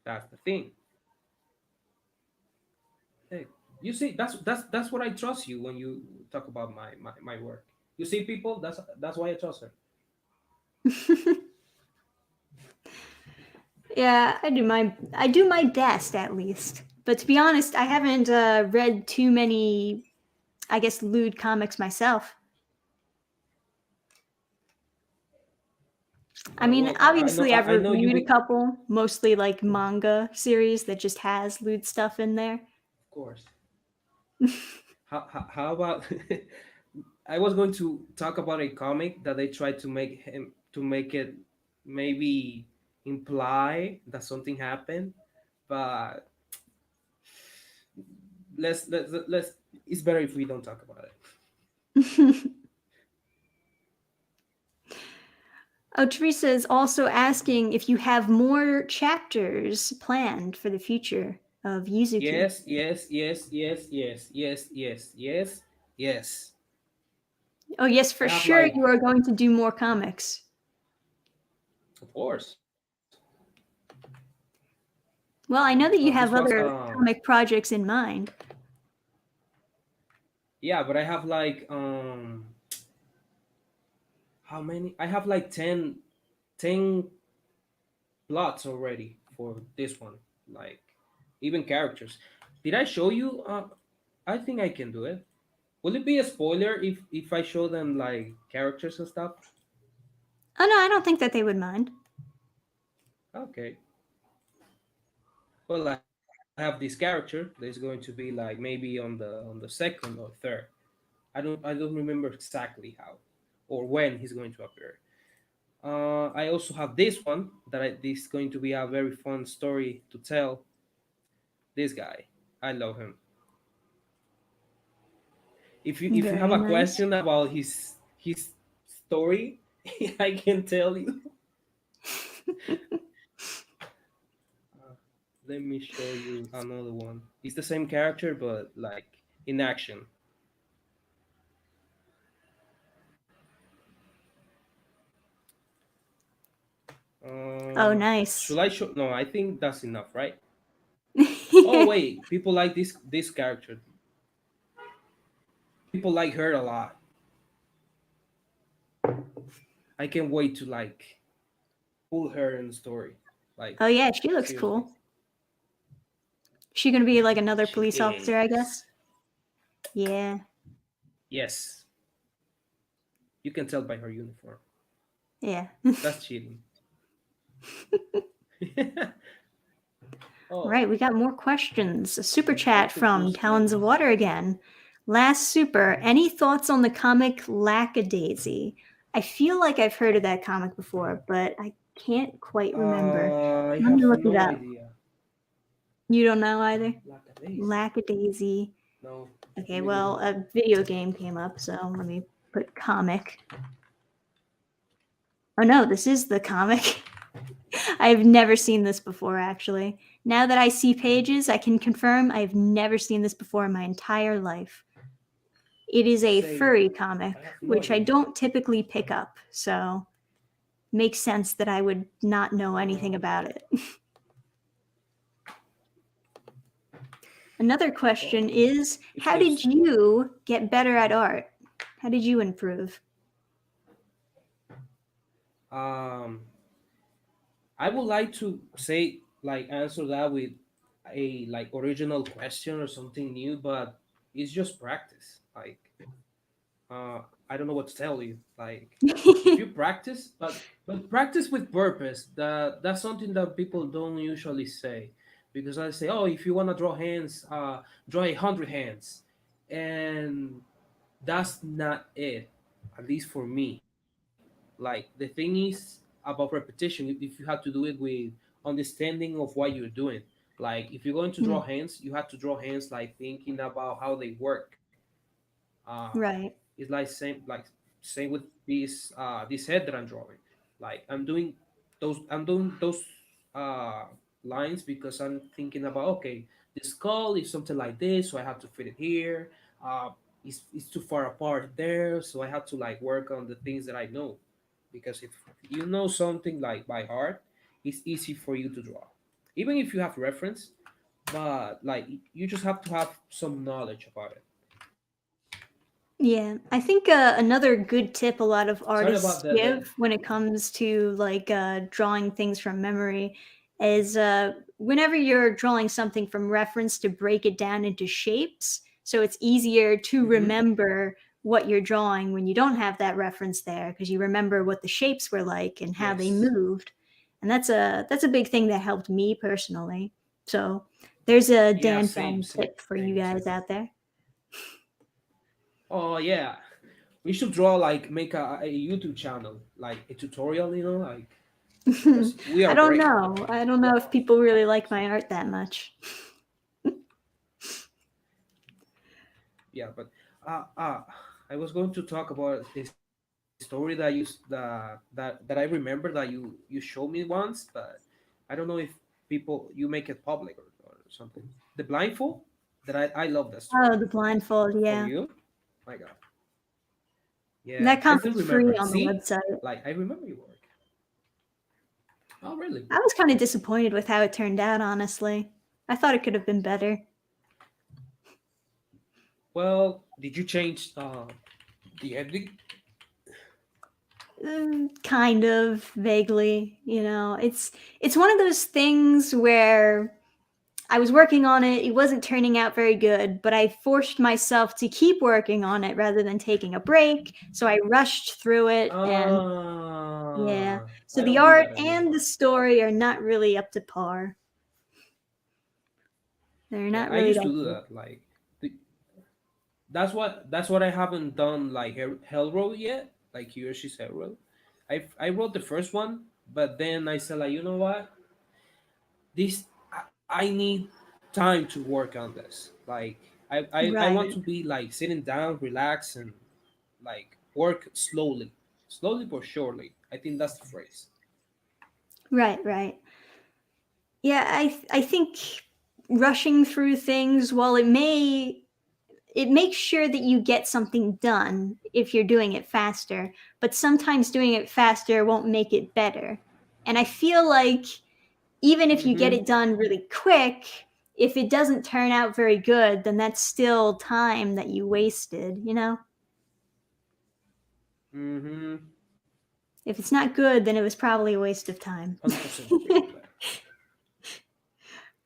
That's the thing. Hey, you see, that's what I trust you when you talk about my work. You see, people, that's why I trust her. Yeah, I do my best at least. But to be honest, I haven't read too many, I guess, lewd comics myself. I mean, Well, obviously, I've I know you reviewed a be, couple, mostly like manga series that just has lewd stuff in there. of course. How about I was going to talk about a comic that they tried to make it maybe imply that something happened, but let's it's better if we don't talk about it. Oh, Teresa is also asking if you have more chapters planned for the future of Yuzuki. Yes, yes, yes, yes, yes, yes, yes, yes, yes. Oh, yes, I for have sure like, you are going to do more comics. of course, Well, I know that you this have was other comic projects in mind. yeah, but I have like how many? I have like 10 plots already for this one, like even characters. Did I show you? I think I can do it. Will it be a spoiler if I show them like characters and stuff? Oh, no, I don't think that they would mind. Okay. Well, I have this character that is going to be like maybe on the second or third. I don't remember exactly how or when he's going to appear. I also have this one this is going to be a very fun story to tell. This guy, I love him. If you have Very a nice. question about his story, I can tell you. Uh, Let me show you another one. It's the same character, but like in action. Oh, Should nice. I show? No, I think that's enough, right? Oh wait, people like this character. People like her a lot. I can't wait to like pull her in the story. Like Oh, yeah, she looks seriously, cool. She gonna be like another she police officer, I guess? is. Yeah, Yes, you can tell by her uniform. yeah. That's cheating. Oh, Right, we got more questions. A super chat back to full from Talons of screen. Water again. Last super, any thoughts on the comic Lackadaisy? I feel like I've heard of that comic before, but I can't quite remember. I Let me have look it no up. idea. You don't know either? Lackadaisy. Lackadaisy. No, let Okay, me well, Google it. a video game came up, so let me put comic. Oh no, this is the comic. I've never seen this before, actually. Now that I see pages, I can confirm I've never seen this before in my entire life. It is a Same. furry comic, I have no which I idea. don't typically pick up, so makes sense that I would not know anything Uh, about it. Another oh, question is it how did says you get better at art? How did you improve? Um, I would like to say like answer that with a like original question or something new, but it's just practice. Like I don't know what to tell you. Like if you practice, but practice with purpose. That's something that people don't usually say, because I say, oh, if you want to draw hands, draw 100 hands, and that's not it. At least for me, like the thing is about repetition. If you have to do it with understanding of what you're doing, like if you're going to draw Mm, hands, you have to draw hands like thinking about how they work. uh, right. it's same with this head that I'm drawing. Like I'm doing those uh, lines because I'm thinking about, okay, the skull is something like this, so I have to fit it here. Uh, it's too far apart there, so I have to like work on the things that I know. Because if you know something like by heart, it's easy for you to draw, even if you have reference. But like you just have to have some knowledge about it. Yeah, I think another good tip a lot of Sorry about artists the give when it comes to like drawing things from memory is whenever you're drawing something from reference to break it down into shapes, so it's easier to Mhm. remember what you're drawing when you don't have that reference there because you remember what the shapes were like and how they Yes. moved, and that's a big thing that helped me personally. So there's a Yeah, Dannphan tip for you same. guys out there. Oh yeah, we should draw like make a YouTube channel, like a tutorial, like because we I are don't great. know. I don't know if people really like my art that much. Yeah, but uh, uh, I was going to talk about a story that that I remember that you showed me once, but I don't know if people you make it public or something. The blindfold that I love that story Oh, the blindfold, from yeah. you. My God, yeah, That I comes still free remember it. on the See, website. like I remember your work. Oh really? I was kind of disappointed with how it turned out, honestly. I thought it could have been better. Well, did you change the ending? Kind of vaguely, it's one of those things where I was working on it, it wasn't turning out very good, but I forced myself to keep working on it rather than taking a break, so I rushed through it and yeah. So I the don't do art that and the anymore. story are not really up to par. They're Yeah, not I really used to that do good. that. Like that's what I haven't done like Hell Road yet. Like Yoshi's Hell Road. I wrote the first one, but then I said like, you know what? This I need time to work on this. Like I want Right. to be like sitting down, relax, and like work slowly but surely. I think that's the phrase. Right, right. Yeah, I think rushing through things, while it makes sure that you get something done if you're doing it faster, but sometimes doing it faster won't make it better. And I feel like even if you get Mm-hmm. it done really quick, if it doesn't turn out very good, then that's still time that you wasted? Mm-hmm. If it's not good, then it was probably a waste of time. 100% agree on that.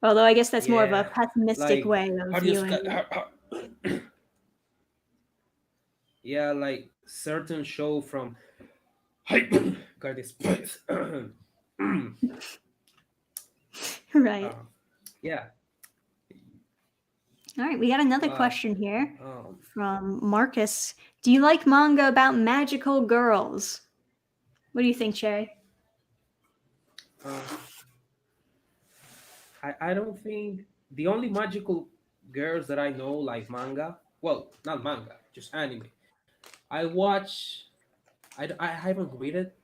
Although I guess that's more of a Yeah, pessimistic like way of how do you viewing it. yeah, like certain show from got this place. Right. Yeah. All right, we got another Uh, question here um, from Marcus. Do you like manga about magical girls? What do you think, Cherry? uh, I don't think the only magical girls that I know like manga. Well, not manga, just anime. I watch. I haven't read it.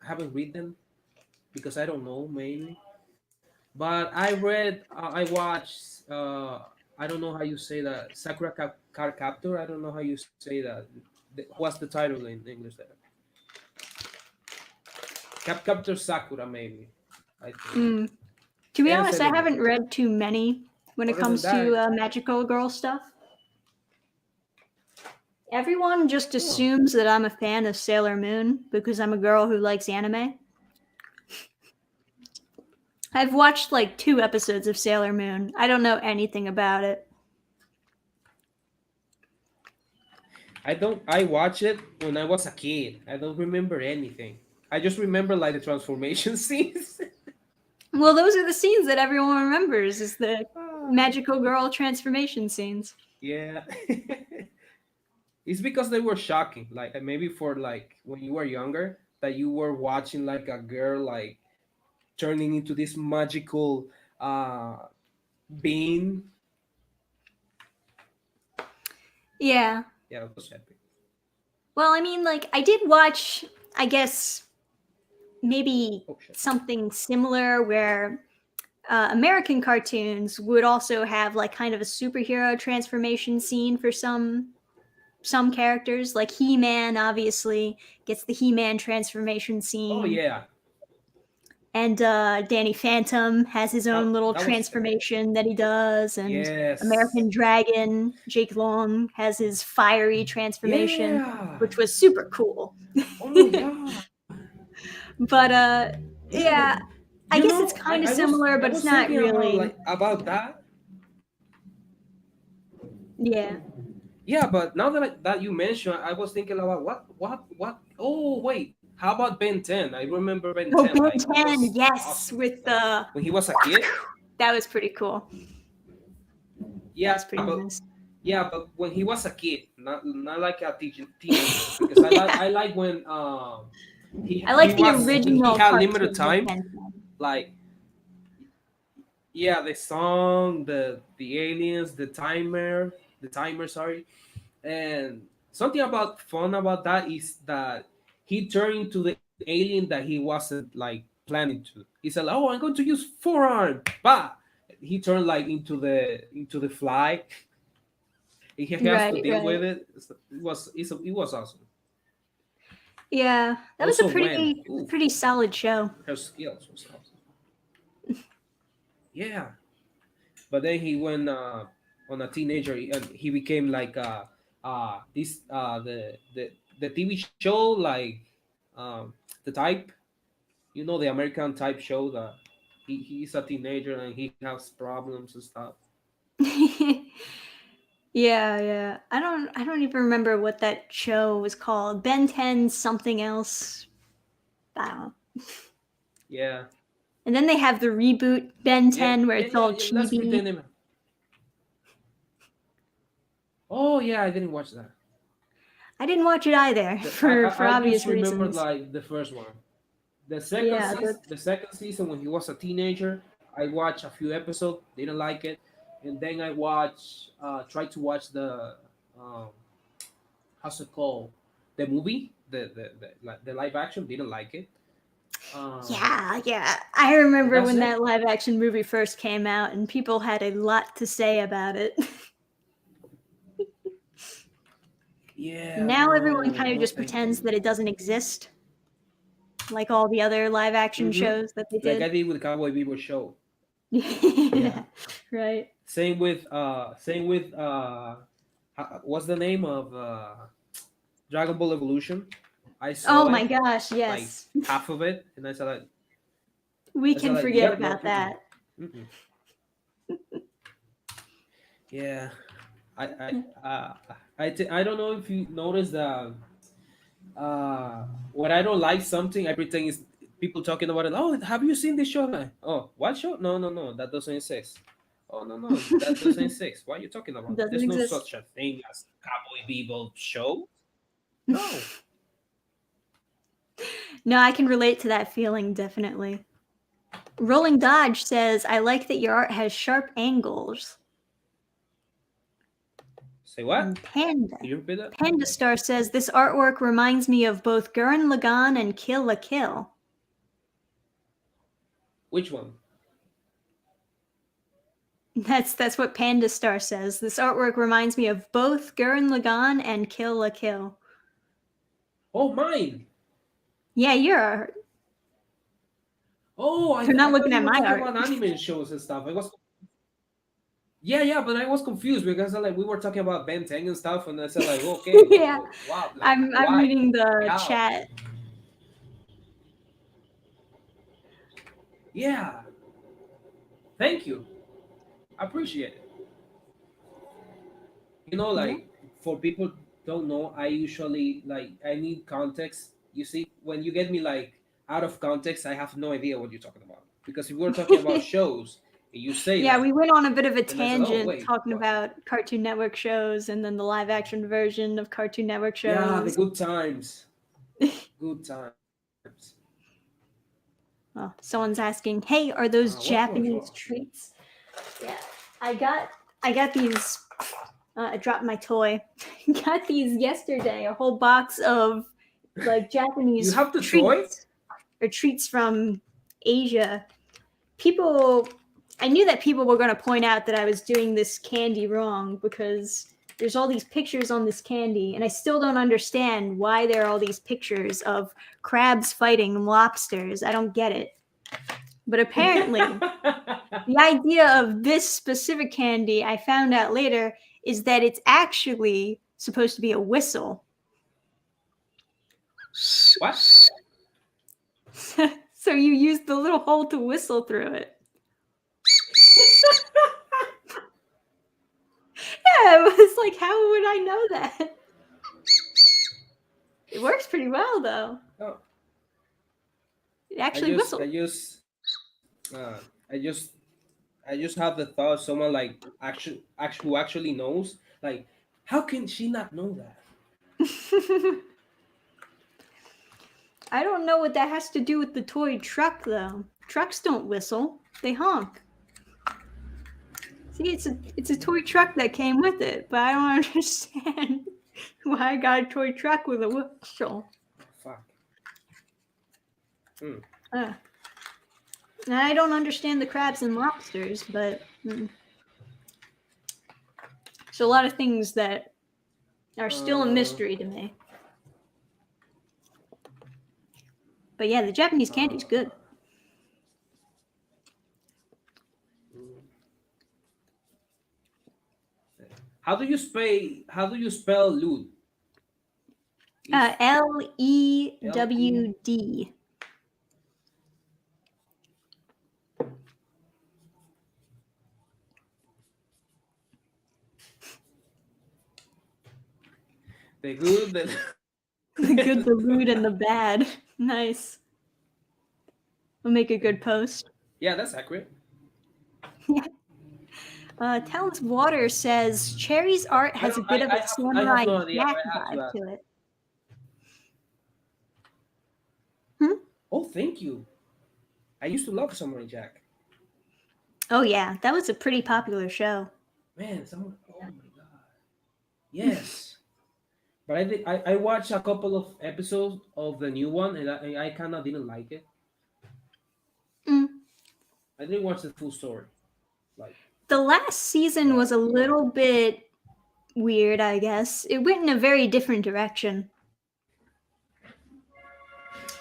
I haven't read them because I don't know mainly. But I read. I watched. I don't know how you say that. Sakura Card Captor. I don't know how you say that. What's the title in English there? Capture Sakura maybe. I think. Mm. To be And honest, I Sailor Moon. haven't read too many when it Other than comes that, to magical girl stuff. Everyone just Oh, assumes that I'm a fan of Sailor Moon because I'm a girl who likes anime. I've watched like 2 episodes of Sailor Moon. I don't know anything about it. I don't. I watched it when I was a kid. I don't remember anything. I just remember like the transformation scenes. Well, those are the scenes that everyone remembers is the Ah, magical girl transformation scenes. yeah. It's because they were shocking. Like maybe for like when you were younger, that you were watching like a girl like turning into this magical uh being. Yeah. Yeah, it was epic. Well, I mean, like, I did watch, I guess, maybe Oh shit. something similar where American cartoons would also have like kind of a superhero transformation scene for some characters. Like He-Man, obviously, gets the He-Man transformation Oh scene, yeah, and Danny Phantom has his own little that was epic. transformation that he does, and Yes. American Dragon, Jake Long, has his fiery transformation, Yeah. which was super cool. Oh yeah. But Yeah. yeah, I You guess it's know, kind of similar, I but it's was not thinking about really. like about that. Yeah. Yeah, but now that that you mentioned, I was thinking about what. Oh wait, how about Ben 10? I remember Ben Oh, 10. Ben Like that 10, was yes, awesome. with Like the when he was a kid. that was pretty cool. That Yeah, was pretty but nice. when he was a kid, not like a teenager, because Yeah, I like when I like the he original had limited cartoon of time, Ben 10. like yeah, the song, the aliens, the timer, sorry. And something about fun about that is that he turned into the alien that he wasn't like planning to. He said, "Oh, I'm going to use forearm." Bah! He turned like into the fly. He has to Right, deal with right. it. It was awesome. Yeah, that was a Also, when pretty solid show. her skills was awesome. Yeah, but then he went on a teenager and he became like this the TV show like the type, you know, the American type show that he's a teenager and he has problems and stuff. Yeah, yeah. I don't even remember what that show was called. Ben 10 something else. I don't know. Yeah, And then they have the reboot Ben yeah, 10 where yeah, it's yeah, all yeah. Let's chibi. pretend him. Oh yeah, I didn't watch that. I didn't watch it either for I just obvious remember reasons. like the first one. Yeah, The second season when he was a teenager, I watched a few episodes, didn't like it, and then I tried to watch the um, how's it called, the movie, the live action, didn't like it. Um, yeah, yeah. I and remember that's when it. that live action movie first came out and people had a lot to say about it. Yeah, Now everyone no, kind of no, just thank pretends you. that it doesn't exist, like all the other live action Mm-hmm. shows that they Like I did. did with Cowboy Bebop show. Yeah. Yeah, right. Same with what's the name of Dragon Ball Evolution? I Oh saw my it gosh, like yes. half of it, and We I said can like, forget yep, no, about that. mm-mm. Yeah. I I don't know if you noticed that when I don't like something, I pretend it's people talking about it. Oh, have you seen this show? Like, oh, what show? No, no, no, that doesn't exist. Oh no, no, that doesn't exist. What are you talking about? Doesn't There's no exist. such a thing as Cowboy Bebop show. No. No, I can relate to that feeling definitely. Rolling Dodge says, I like that your art has sharp angles. Say what? And Panda. Can you repeat that? Panda Star says, this artwork reminds me of both Gurren Lagann and Kill la Kill. Which one? That's what Panda Star says. This artwork reminds me of both Gurren Lagann and Kill la Kill. Oh, mine. Yeah, your art. Oh, They're not I thought looking you at were my talking art. about anime shows and stuff. I was. Yeah, but I was confused because like we were talking about Ben 10 and stuff, and I said like, okay, Yeah, wow, like I'm why, reading like the how? chat. Yeah, thank you, I appreciate it. Yeah. Like for people don't know, I usually like I need context. You see, when you get me like out of context, I have no idea what you're talking about. Because if we're talking about shows, and you say Yeah, that, we went on a bit of a and I said, oh tangent wait, talking what? about Cartoon Network shows and then the live action version of Cartoon Network Yeah, the shows. good times, good times. Oh, someone's asking, "Hey, are those What do I draw? Japanese treats?" Yeah, I got I got these. I dropped my toy. Got these yesterday. A whole box of like You Japanese have the toy? treats or treats from Asia. People, I knew that people were going to point out that I was doing this candy wrong because there's all these pictures on this candy, and I still don't understand why there are all these pictures of crabs fighting lobsters. I don't get it. But apparently, the idea of this specific candy, I found out later, is that it's actually supposed to be a whistle. What? So you use the little hole to whistle through it. Yeah, it was like, how would I know that? It works pretty well, though. No, It I actually just, I whistles. just, I just, I just have the thought someone like who actually knows, like, how can she not know that? I don't know what that has to do with the toy truck, though. Trucks don't whistle; they honk. See, it's a toy truck that came with it, but I don't understand why I got a toy truck with a whistle. Fuck. Hmm. Uh, and I don't understand the crabs and lobsters, but there's a lot of things that are still a Uh, mystery to me. But yeah, the Japanese candy's uh, good. how do you spell lewd? If Lewd. Lewd. The good, the The good, the lewd, and the bad. Nice. We'll make a good post. yeah, that's accurate. Talons of Water says Cherry's art I has a don't. bit of a I have samurai no idea, jack but I have to vibe ask. to it. Hmm? Oh, thank you. I used to love Samurai Jack. Oh yeah, that was a pretty popular show. Man, someone. Oh my god. Yes. But I watched a couple of episodes of the new one, and I kind of didn't like it. Mm. I didn't watch the full story. Like, The last season was but a little bit weird, I guess. It went in a very different direction.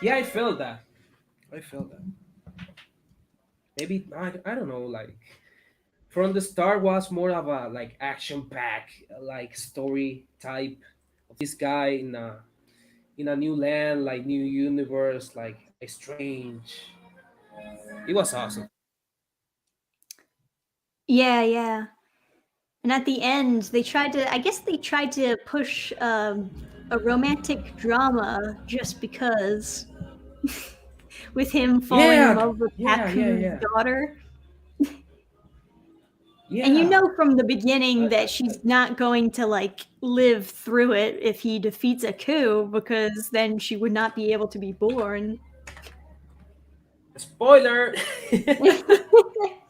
yeah, I felt that. I felt that. Maybe I don't know. Like from the start was more of a like action pack like story type of this guy in a new land, like new universe, like strange. It was awesome. Yeah, yeah. And at the end, I guess they tried to push a romantic drama just because, with him falling in Yeah, love with yeah, yeah, Haku's yeah, daughter. And you yeah. know from the beginning I, that she's not going to like live through it if he defeats Aku because then she would not be able to be born. spoiler.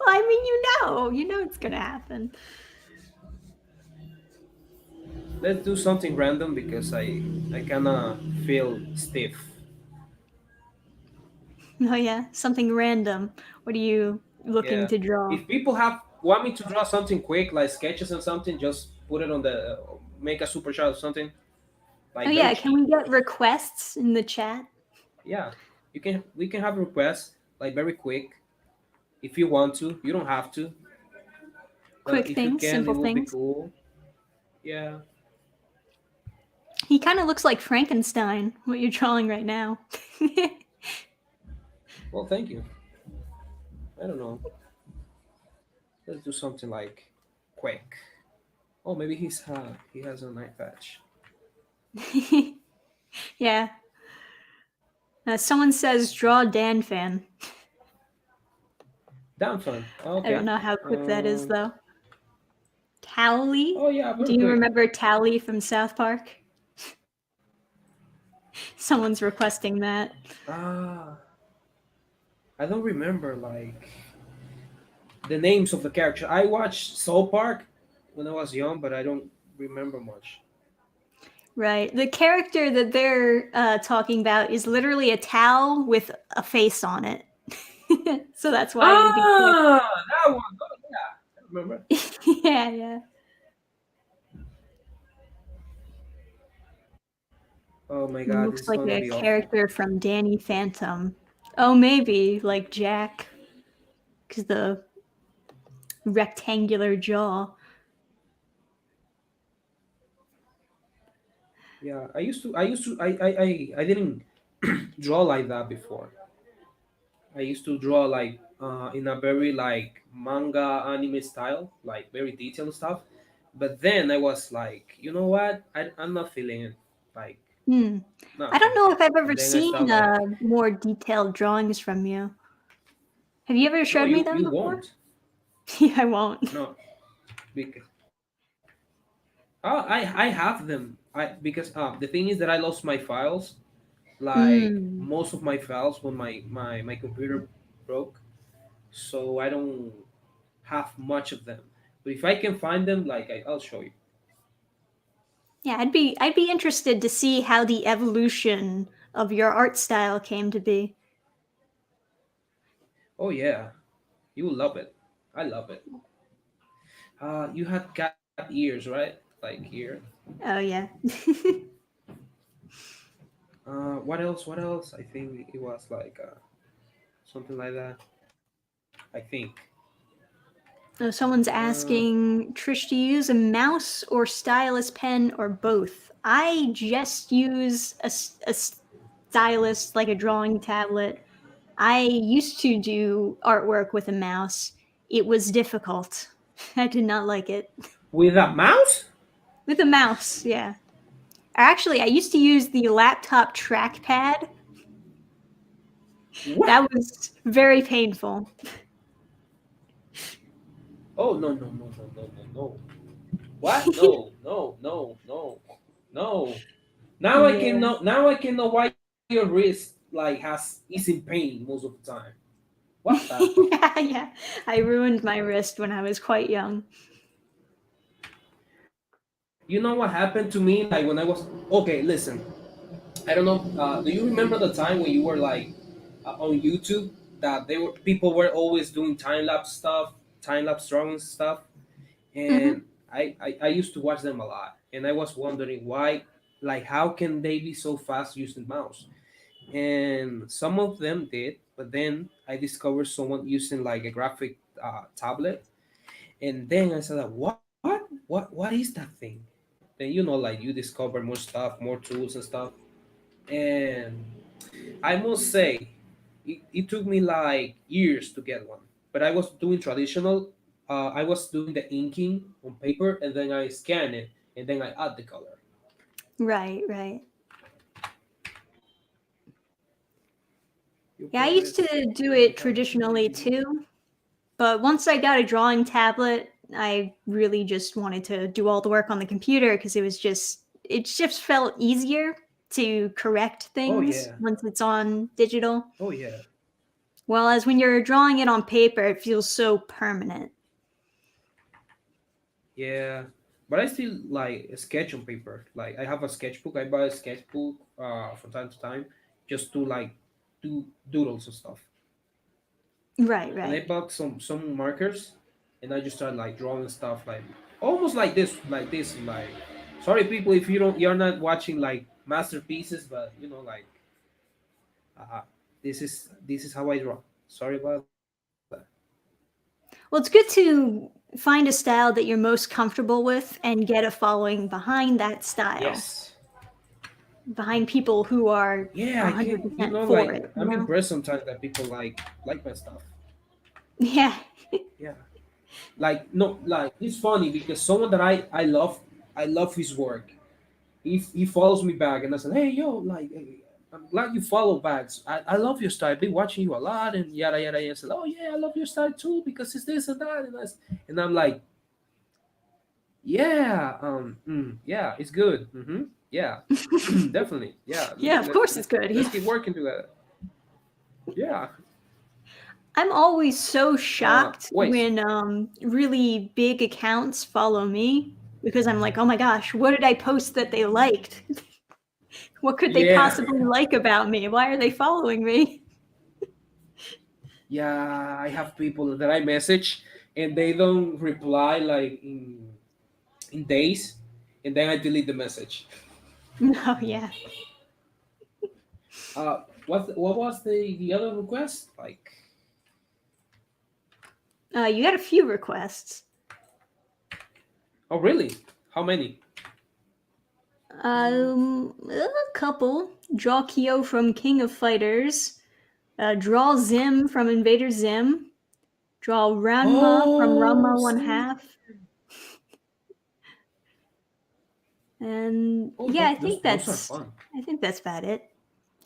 I mean, you know it's gonna happen. Let's do something random because I kind of feel stiff. Oh yeah, something random. What are you looking Yeah. to draw? If people have want me to draw something quick, like sketches and something, just put it on the make a super shot or something, Oh like very yeah, can cheap. we get requests in the chat? Yeah, you can. We can have requests like very quick if you want to. You don't have to. Quick If you things, can, simple it would be things. cool. Yeah. He kind of looks like Frankenstein, what you're drawing right now. Well, thank you. I don't know. Let's do something like quick. Oh, maybe he has a night patch. Yeah. Someone says draw Dannphan. Dannphan. Oh, I don't okay. know how quick that is, Um. though. Towley? Oh yeah, Do very you quick. remember Towley from South Park? Someone's requesting that. Ah, I don't remember like the names of the character. I watched Soul Park when I was young, but I don't remember much. Right. The character that they're talking about is literally a towel with a face on it. So that's why it would be quick. Ah, that one. Oh, yeah, I remember. Yeah, yeah. Oh my god, Looks this is like gonna a be awful. character from Danny Phantom. Oh, maybe like Jack, because the rectangular jaw. Yeah, I didn't draw like that before. I used to draw like in a very like manga anime style, like very detailed stuff. But then I was like, you know what? I'm not feeling it. Like, Hmm. I not don't feeling know it. if I've ever And then I seen start like, more detailed drawings from you. Have you ever no, showed me them you before? won't. Yeah, I won't. No, because I have them. I because the thing is that I lost my files. Like Hmm. most of my files when my computer broke, so I don't have much of them. But if I can find them, like I'll show you. Yeah, I'd be interested to see how the evolution of your art style came to be. Oh yeah, you will love it. I love it. You had cat ears, right? Like here. Oh yeah. What else? What else? I think it was like something like that. I think. So someone's Uh, asking Trish to use a mouse or stylus pen or both. I just use a stylus, like a drawing tablet. I used to do artwork with a mouse. It was difficult. I did not like it. with a mouse? With a mouse, yeah. Actually, I used to use the laptop trackpad. What? That was very painful. Oh no no no no no no no. What? No no no no no. Yeah. Now I can know why your wrist like is in pain most of the time. What the fuck? Yeah, yeah. I ruined my wrist when I was quite young. You know what happened to me like when I was okay, listen. I don't know. Do you remember the time when you were like on YouTube that they were people were always doing time lapse stuff, time lapse drawing stuff, Hmm. and I used to watch them a lot, and I was wondering why, like, how can they be so fast using mouse? And some of them did, but then I discovered someone using like a graphic tablet, and then I said, what is that thing? Then like you discover more stuff, more tools and stuff, and I must say, it took me like years to get one. But I was doing traditional. I was doing the inking on paper, and then I scan it, and then I add the color. Right, right. You Yeah, I used puedes to do it preguntar por traditionally aquí. too, but once I got a drawing tablet, I really just wanted to do all the work on the computer because it just felt easier to correct Oh things yeah, once it's on digital. oh yeah, Whereas when you're drawing it on paper, it feels so permanent. yeah. But I still like a sketch on paper. Like I have a sketchbook. I buy a sketchbook from time to time, just to like do doodles and stuff. Right, And I right. bought some markers, and I just started like drawing stuff like almost like this. Like, sorry people if you're not watching like masterpieces, but like uh, this is how I draw. Sorry about that. Well, it's good to find a style that you're most comfortable with and get a following behind that style, Yes. behind people who are Yeah, I can. 100% for Like it, you I'm know? impressed sometimes that people like my stuff. Yeah. Yeah. Like no, like it's funny because someone that I love his work. He follows me back and I said, hey yo, like hey, I'm glad you follow back. I love your style. I've been watching you a lot and yada yada. And I said, oh yeah, I love your style too because it's this and that and I'm like, yeah, yeah, it's good. Yeah, definitely. Yeah, Yeah, of course it's good. let's Yeah. keep working together. Yeah. I'm always so shocked Wait. when really big accounts follow me because I'm like, oh my gosh, what did I post that they liked? What could they Yeah. possibly like about me? Why are they following me? Yeah, I have people that I message and they don't reply like in days, and then I delete the message. No, yeah. What was the other request? Like, You got a few requests. oh really? How many? A couple. Draw Kyo from King of Fighters. Draw Zim from Invader Zim. Draw Ranma from Oh, Ranma One see. Half. And Oh, yeah, those are fun. I think that's about it.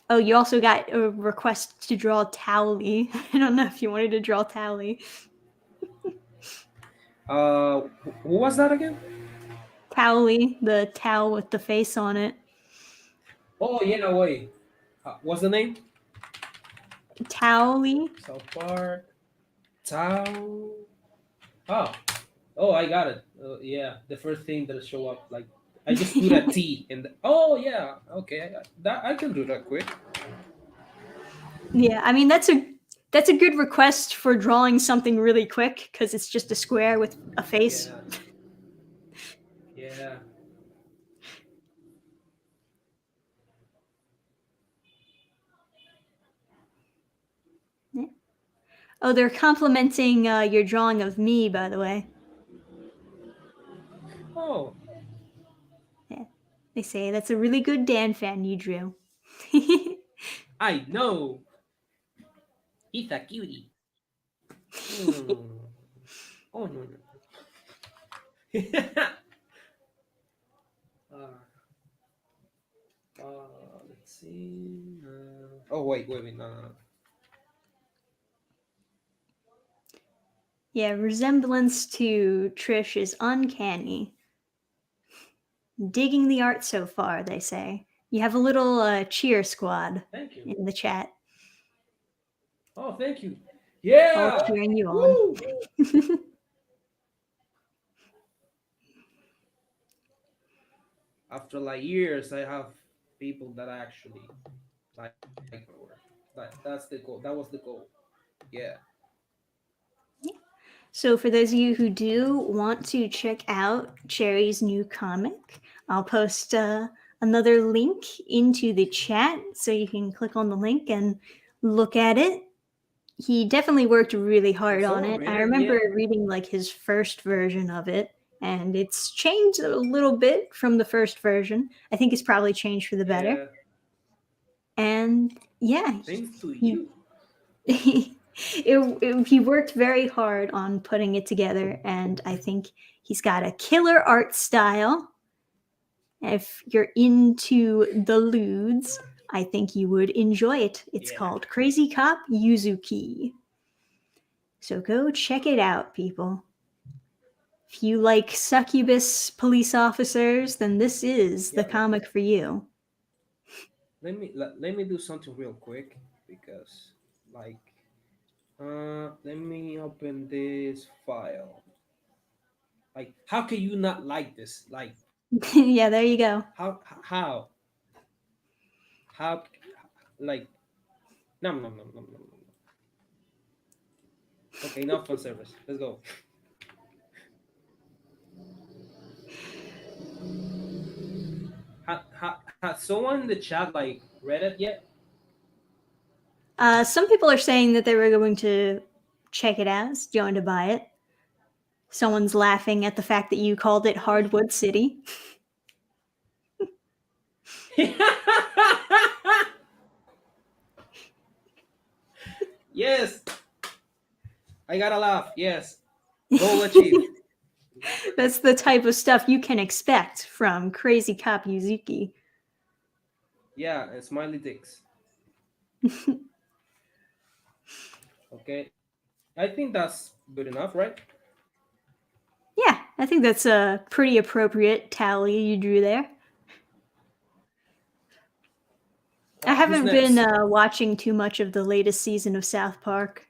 Oh, you also got a request to draw Towley. I don't know if you wanted to draw Towley. Who was that again? Towley, the towel with the face on it. Oh yeah, wait. What's the name? Towley. South Park. Tao. Oh, oh, I got it. Yeah, the first thing that show up, like I just put a T in the. Oh yeah, okay, I can do that quick. Yeah, I mean that's a good request for drawing something really quick because it's just a square with a face. Yeah, yeah. Yeah. Oh, they're complimenting your drawing of me, by the way. Oh, Yeah, they say that's a really good Dannphan you drew. I know. He's a cutie. No, no, no, no. Oh no, no. uh, let's see. Oh wait, no, no, no. Yeah, resemblance to Trish is uncanny. Digging the art so far, they say. You have a little cheer squad Thank you. in the chat, Oh, thank you. all Yeah. cheering you on. Woo. After like years, I have people that actually like my work. That's the goal. That was the goal. Yeah. So, for those of you who do want to check out Cherry's new comic, I'll post another link into the chat so you can click on the link and look at it. He definitely worked really hard Did on someone it. read I it remember yet? reading like his first version of it, and it's changed a little bit from the first version. I think it's probably changed for the better. Yeah. And yeah, Thanks to he you. he worked very hard on putting it together, and I think he's got a killer art style. If you're into the lewds, I think you would enjoy it. It's Yeah. called Crazy Cop Yuzuki. So go check it out, people. If you like succubus police officers, then this is the Yeah. comic for you. Let me do something real quick because like let me open this file. Like how can you not like this? Like Yeah, there you go. how how like no no no no no no. Okay, enough fun service. Let's go. Has someone in the chat like read it yet? Some people are saying that they were going to check it out, going to buy it. someone's laughing at the fact that you called it Hardwood City. Yes, I gotta laugh. Yes, goal achieved. That's the type of stuff you can expect from Crazy Cop Yuzuki. Yeah, and smiley dicks. Okay, I think that's good enough, right? Yeah, I think that's a pretty appropriate tally you drew there. I Who's haven't been next? watching too much of the latest season of South Park.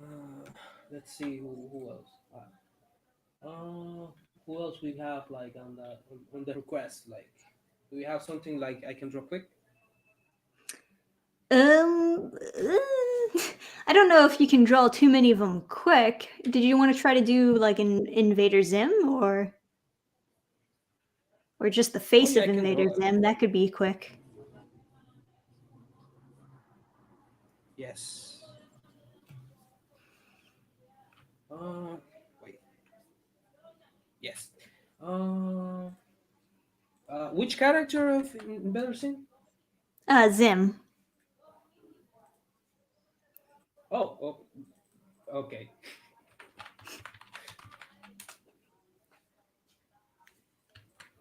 Uh, let's see who else. Who else we have like on the request? Like, do we have something like I can draw quick? I don't know if you can draw too many of them quick. Did you want to try to do like an Invader Zim or just the Oh face yeah, of I can Invader draw that. Zim? That could be quick. Yes. Uh, Wait. Yes. Uh, which character of Embarrassing? Zim. Oh, okay.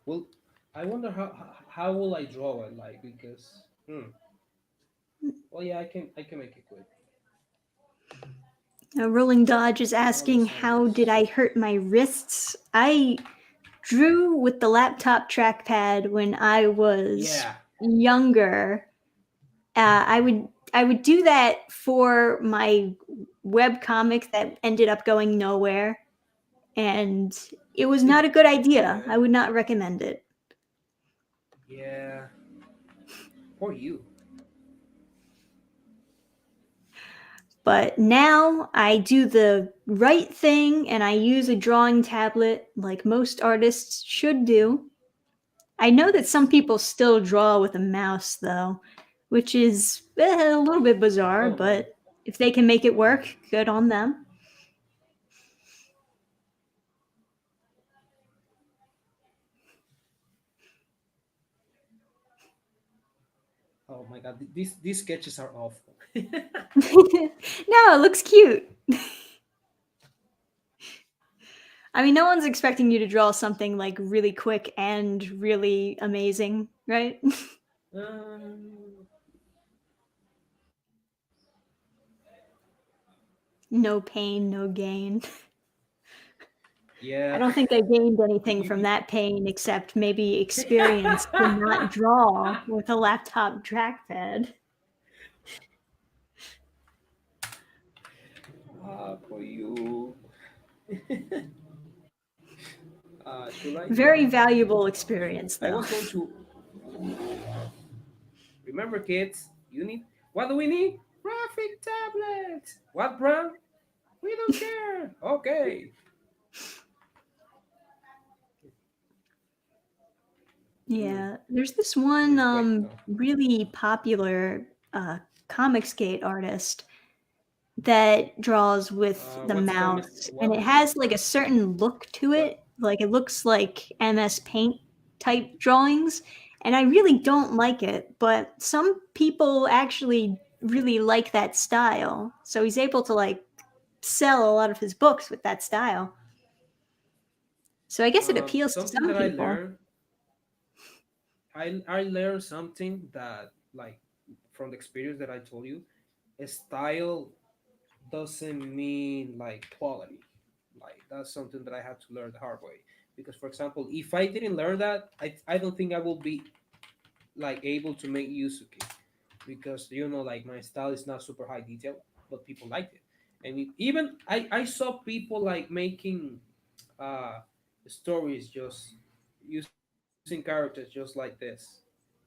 Well, I wonder how will I draw it like because well yeah I can make it quick. Rolling Dodge is How does asking, I how did I hurt my wrists? I drew with the laptop trackpad when I was Yeah. younger. I would do that for my web comic that ended up going nowhere, and it was not a good idea. I Okay. would not recommend it. Yeah. For you. But now I do the right thing and I use a drawing tablet like most artists should do. I know that some people still draw with a mouse though, which is a little bit bizarre, Oh my. but if they can make it work, good on them. Oh my God. These sketches are awful. No, it looks cute. I mean, no one's expecting you to draw something like really quick and really amazing, right? um, No pain, no gain. I yeah. don't think I gained anything from You, that pain except maybe experience to not draw with a laptop trackpad. for you. Should I Very draw? valuable experience, I though. was going to remember, kids. You need what do we need? Graphic tablets. What brand? We don't care. Okay. Hmm. Yeah, there's this one Wait, no. really popular comic skate artist that draws with the What's the comic? mouse, and What? it has like a certain look to What? it. Like it looks like MS Paint type drawings, and I really don't like it. But some people actually really like that style, so he's able to like sell a lot of his books with that style. So I guess it appeals to Something some that I people. learned. I learned something that like from the experience that I told you. Style doesn't mean like quality. Like that's something that I had to learn the hard way. Because for example, if I didn't learn that, I don't think I will be like able to make Yuzuki because like my style is not super high detail, but people liked it, and even I saw people like making uh stories just using characters just like this,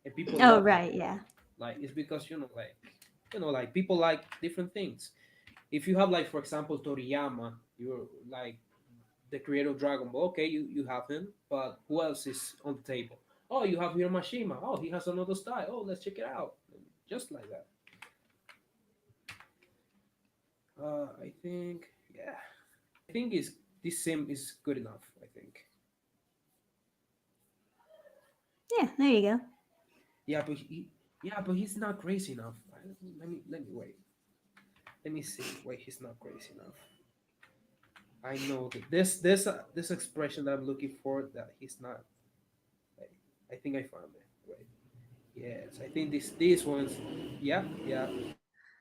and people loved it. Oh right, yeah. Like it's because like people like different things. If you have like for example Toriyama, you're like the creator of Dragon Ball. Okay, you have him, but who else is on the table? Oh, you have Hiramashima. Oh, he has another style. Oh, let's check it out. Just like that. I think, yeah, I think is this sim is good enough. I think. Yeah, there you go. Yeah, but yeah, but he's not crazy enough. Let me wait. Let me see. Wait, he's not crazy enough. I know that this expression that I'm looking for that he's not. Wait, I think I found it. Wait. Yes, I think these ones. Yeah, yeah,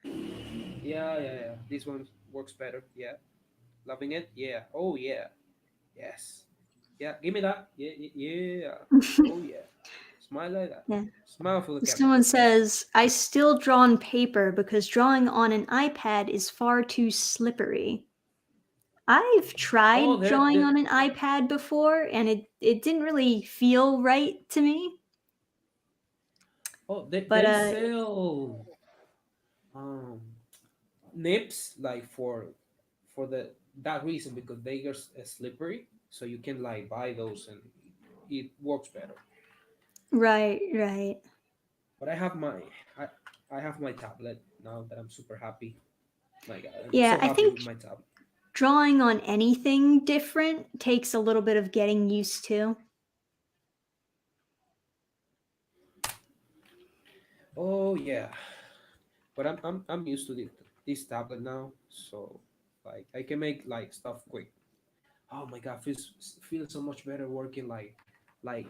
yeah. This one works better. Yeah, loving it. Yeah. Oh yeah. Yes. Yeah. Give me that. Yeah. Yeah. Oh yeah. Smile like that. Yeah. Smile for the camera. Someone says, I still draw on paper because drawing on an iPad is far too slippery. I've Oh, tried drawing there. on an iPad before and it didn't really feel right to me. Oh, But they sell um nips like for the that reason because they are slippery, so you can like buy those and it works better. right, right. But I, I have my tablet now that I'm super happy. My God, I'm Yeah, so I happy with think my tablet. drawing on anything different takes a little bit of getting used to. Oh yeah, but I'm used to this tablet now, so like I can make like stuff quick. Oh my God, feels so much better working like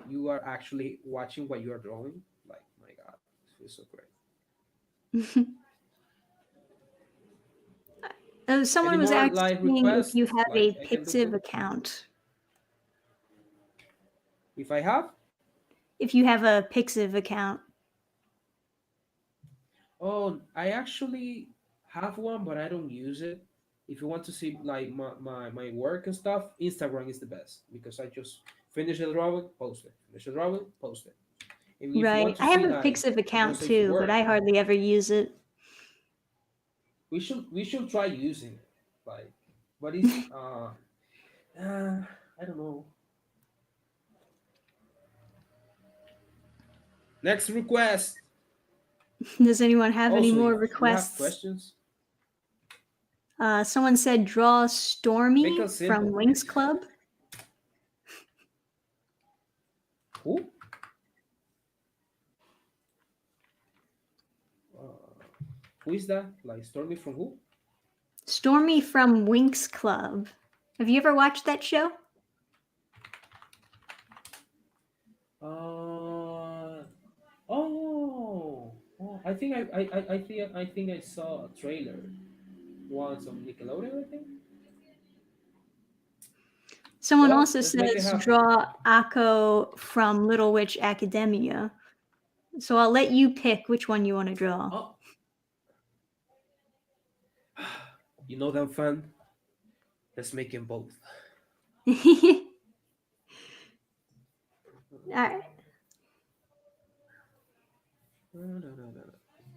you are actually watching what you are drawing. Like my God, it feels so great. Someone Any was more like asking if you requests? have Like a I can do Pixiv too. account. If I have, If you have a Pixiv account. oh, I actually have one, but I don't use it. If you want to see like my work and stuff, Instagram is the best because I just finish the drawing, post it. Finish the drawing, post it. And if you want Right. to I have see a like Pixiv account let's say for too, but work, I hardly ever use it. we should try using it. Like, but it's I don't know. Next request. Does anyone have any Also, more if you have requests? questions, Someone said draw make Stormy it from simple, Winx please. Club. Who? Uh, who is that? Like Stormy from who? Stormy from Winx Club. Have you ever watched that show? Uh oh. I think I saw a trailer once on Nickelodeon. I think. Someone Well, also let's make it says happen. draw Akko from Little Witch Academia. So I'll let you pick which one you want to draw. Oh, you know that fan. Let's make them both. Alright. No, no, no, no, no.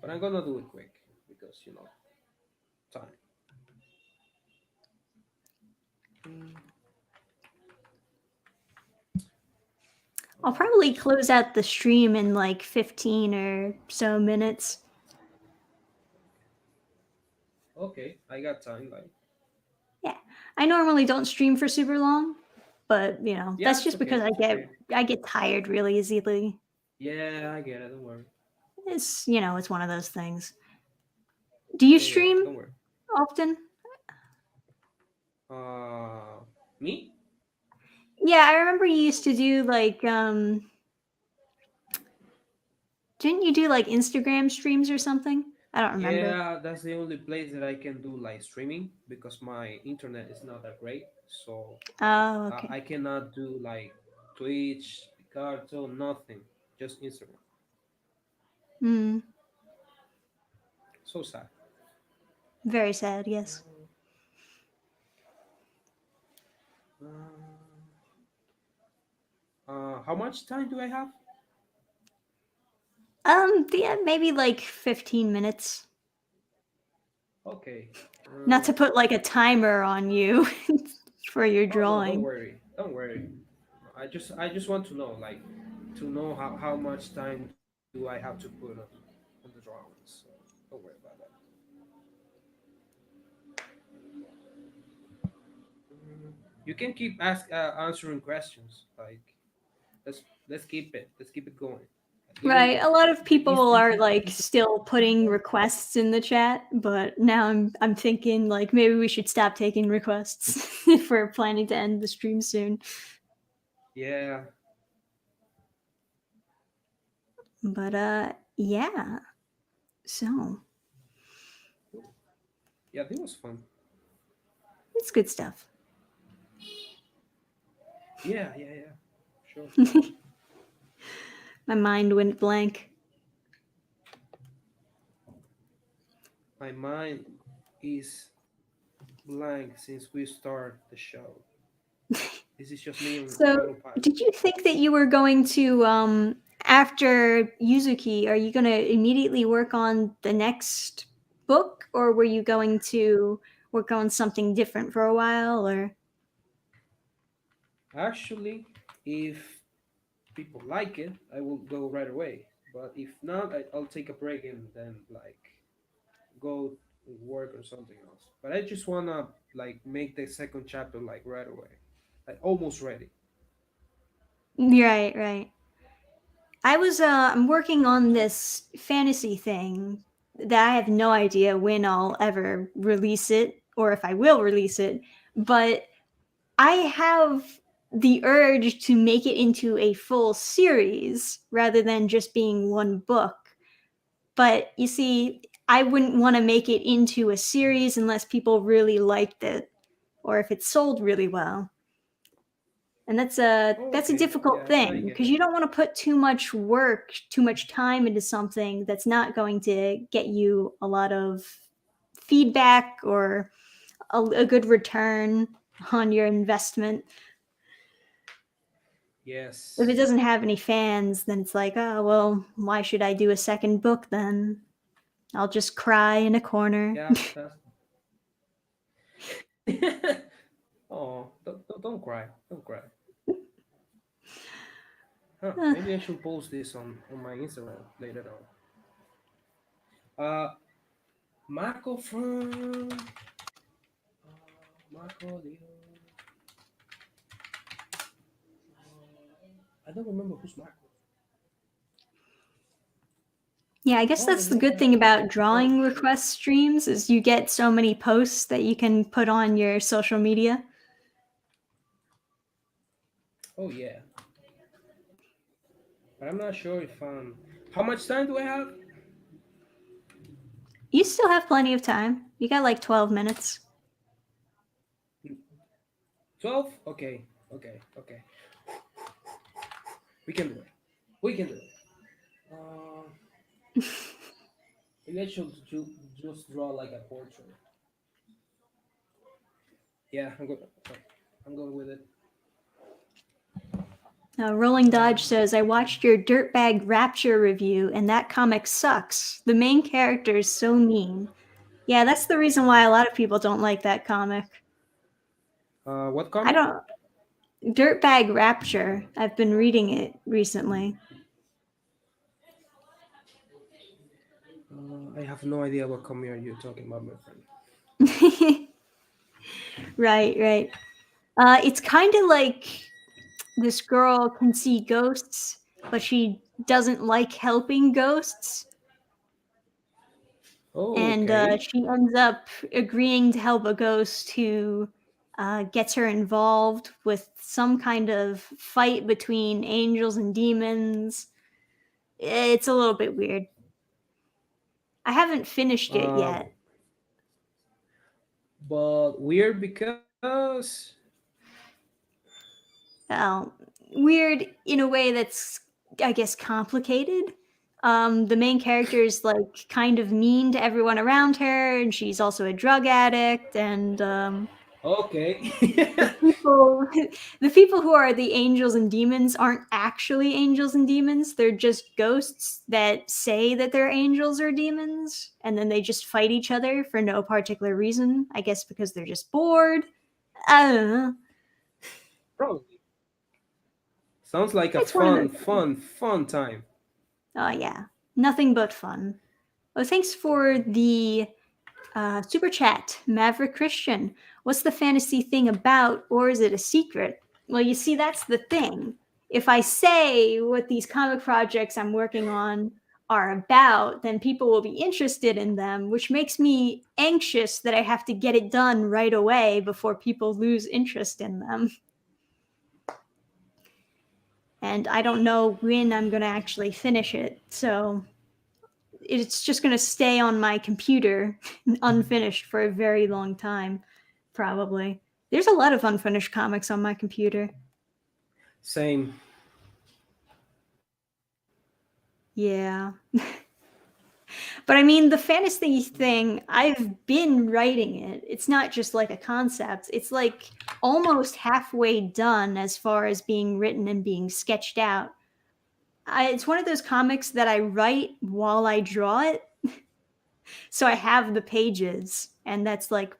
But I'm gonna do it quick because time. Mm. I'll probably close out the stream in like 15 or so minutes. Okay, I got time. Like, Yeah. I normally don't stream for super long, but yeah, that's it's just okay. because I It's get okay. I get tired really easily. Yeah, I get it. Don't worry. It's one of those things. Do you Yeah, stream don't worry. often? Uh, Me? Yeah, I remember you used to do like didn't you do like Instagram streams or something? I don't remember. Yeah, that's the only place that I can do live streaming because my internet is not that great. So Oh, okay. I cannot do like Twitch, Cartoon, nothing. Just Instagram. Hmm. So sad. Very sad, yes. Uh, how much time do I have? Yeah, maybe like 15 minutes. Okay. Not to put like a timer on you for your Oh no, don't drawing. worry. Don't worry. I just want to know like to know how much time do I have to put on the drawings. So don't worry about that. You can keep answering questions. Like let's keep it. Let's keep it going. Even Right. A lot of the people are like still putting requests in the chat, but now I'm thinking like maybe we should stop taking requests if we're planning to end the stream soon. yeah, But yeah. So, yeah, it was fun. it's good stuff. Yeah, yeah, yeah. Sure. My mind went blank. My mind is blank since we start the show. This is just me on So, autopilot. did you think that you were going to after Yuzuki, are you going to immediately work on the next book, or were you going to work on something different for a while, or Actually, if people like it, I will go right away. But if not, I'll take a break and then like go work on something else. But I just wanna like make the second chapter like right away, like almost ready. right, right. I'm working on this fantasy thing that I have no idea when I'll ever release it or if I will release it, but I have the urge to make it into a full series rather than just being one book. But you see, I wouldn't want to make it into a series unless people really liked it or if it sold really well. And that's a Okay, difficult yeah, I thing get because it. you don't want to put too much work, too much time into something that's not going to get you a lot of feedback or a good return on your investment. If it Yes. doesn't have any fans, then it's like, oh, well, why should I do a second book then? I'll just cry in a corner. Yeah, that's. Oh, don't cry, don't cry. Huh? Uh, Maybe I should post this on my Instagram later on. Marco from Marco Leo. I don't remember who's Marco. yeah, I guess Oh, the that's the main good thing character. about Oh, drawing shoot. request streams is you get so many posts that you can put on your social media. Oh yeah, but I'm not sure if How much time do I have? You still have plenty of time. You got like 12 minutes. 12. Okay, okay, okay. We can do it. We can do it. Uh, Maybe I should just draw like a portrait. Yeah, I'm going with it. Rolling Dodge Uh, says, I watched your Dirtbag Rapture review, and that comic sucks. The main character is so mean. Yeah, that's the reason why a lot of people don't like that comic. what I comic? don't. Dirtbag Rapture. I've been reading it recently. I have no idea what comic are you talking about, my friend. Right, right. It's kind of like this girl can see ghosts, but she doesn't like helping ghosts. Oh, And okay. she ends up agreeing to help a ghost who gets her involved with some kind of fight between angels and demons. It's a little bit weird. I haven't finished it Uh, yet. but weird because. Well, weird in a way that's, I guess, complicated. The main character is like kind of mean to everyone around her, and she's also a drug addict, and Okay. the people the people who are the angels and demons aren't actually angels and demons. They're just ghosts that say that they're angels or demons, and then they just fight each other for no particular reason, I guess because they're just bored. I don't know. Probably. Sounds like a It's one of fun, those things. fun, fun time. Oh yeah, nothing but fun. Oh, thanks for the Super chat, Maverick Christian. What's the fantasy thing about, or is it a secret? Well, you see, that's the thing. If I say what these comic projects I'm working on are about, then people will be interested in them, which makes me anxious that I have to get it done right away before people lose interest in them. And I don't know when I'm going to actually finish it, so it's just going to stay on my computer unfinished for a very long time, probably. There's a lot of unfinished comics on my computer. Same. Yeah. But I mean, the fantasy thing, I've been writing it. It's not just like a concept. It's like almost halfway done as far as being written and being sketched out. It's one of those comics that I write while I draw it. So I have the pages, and that's like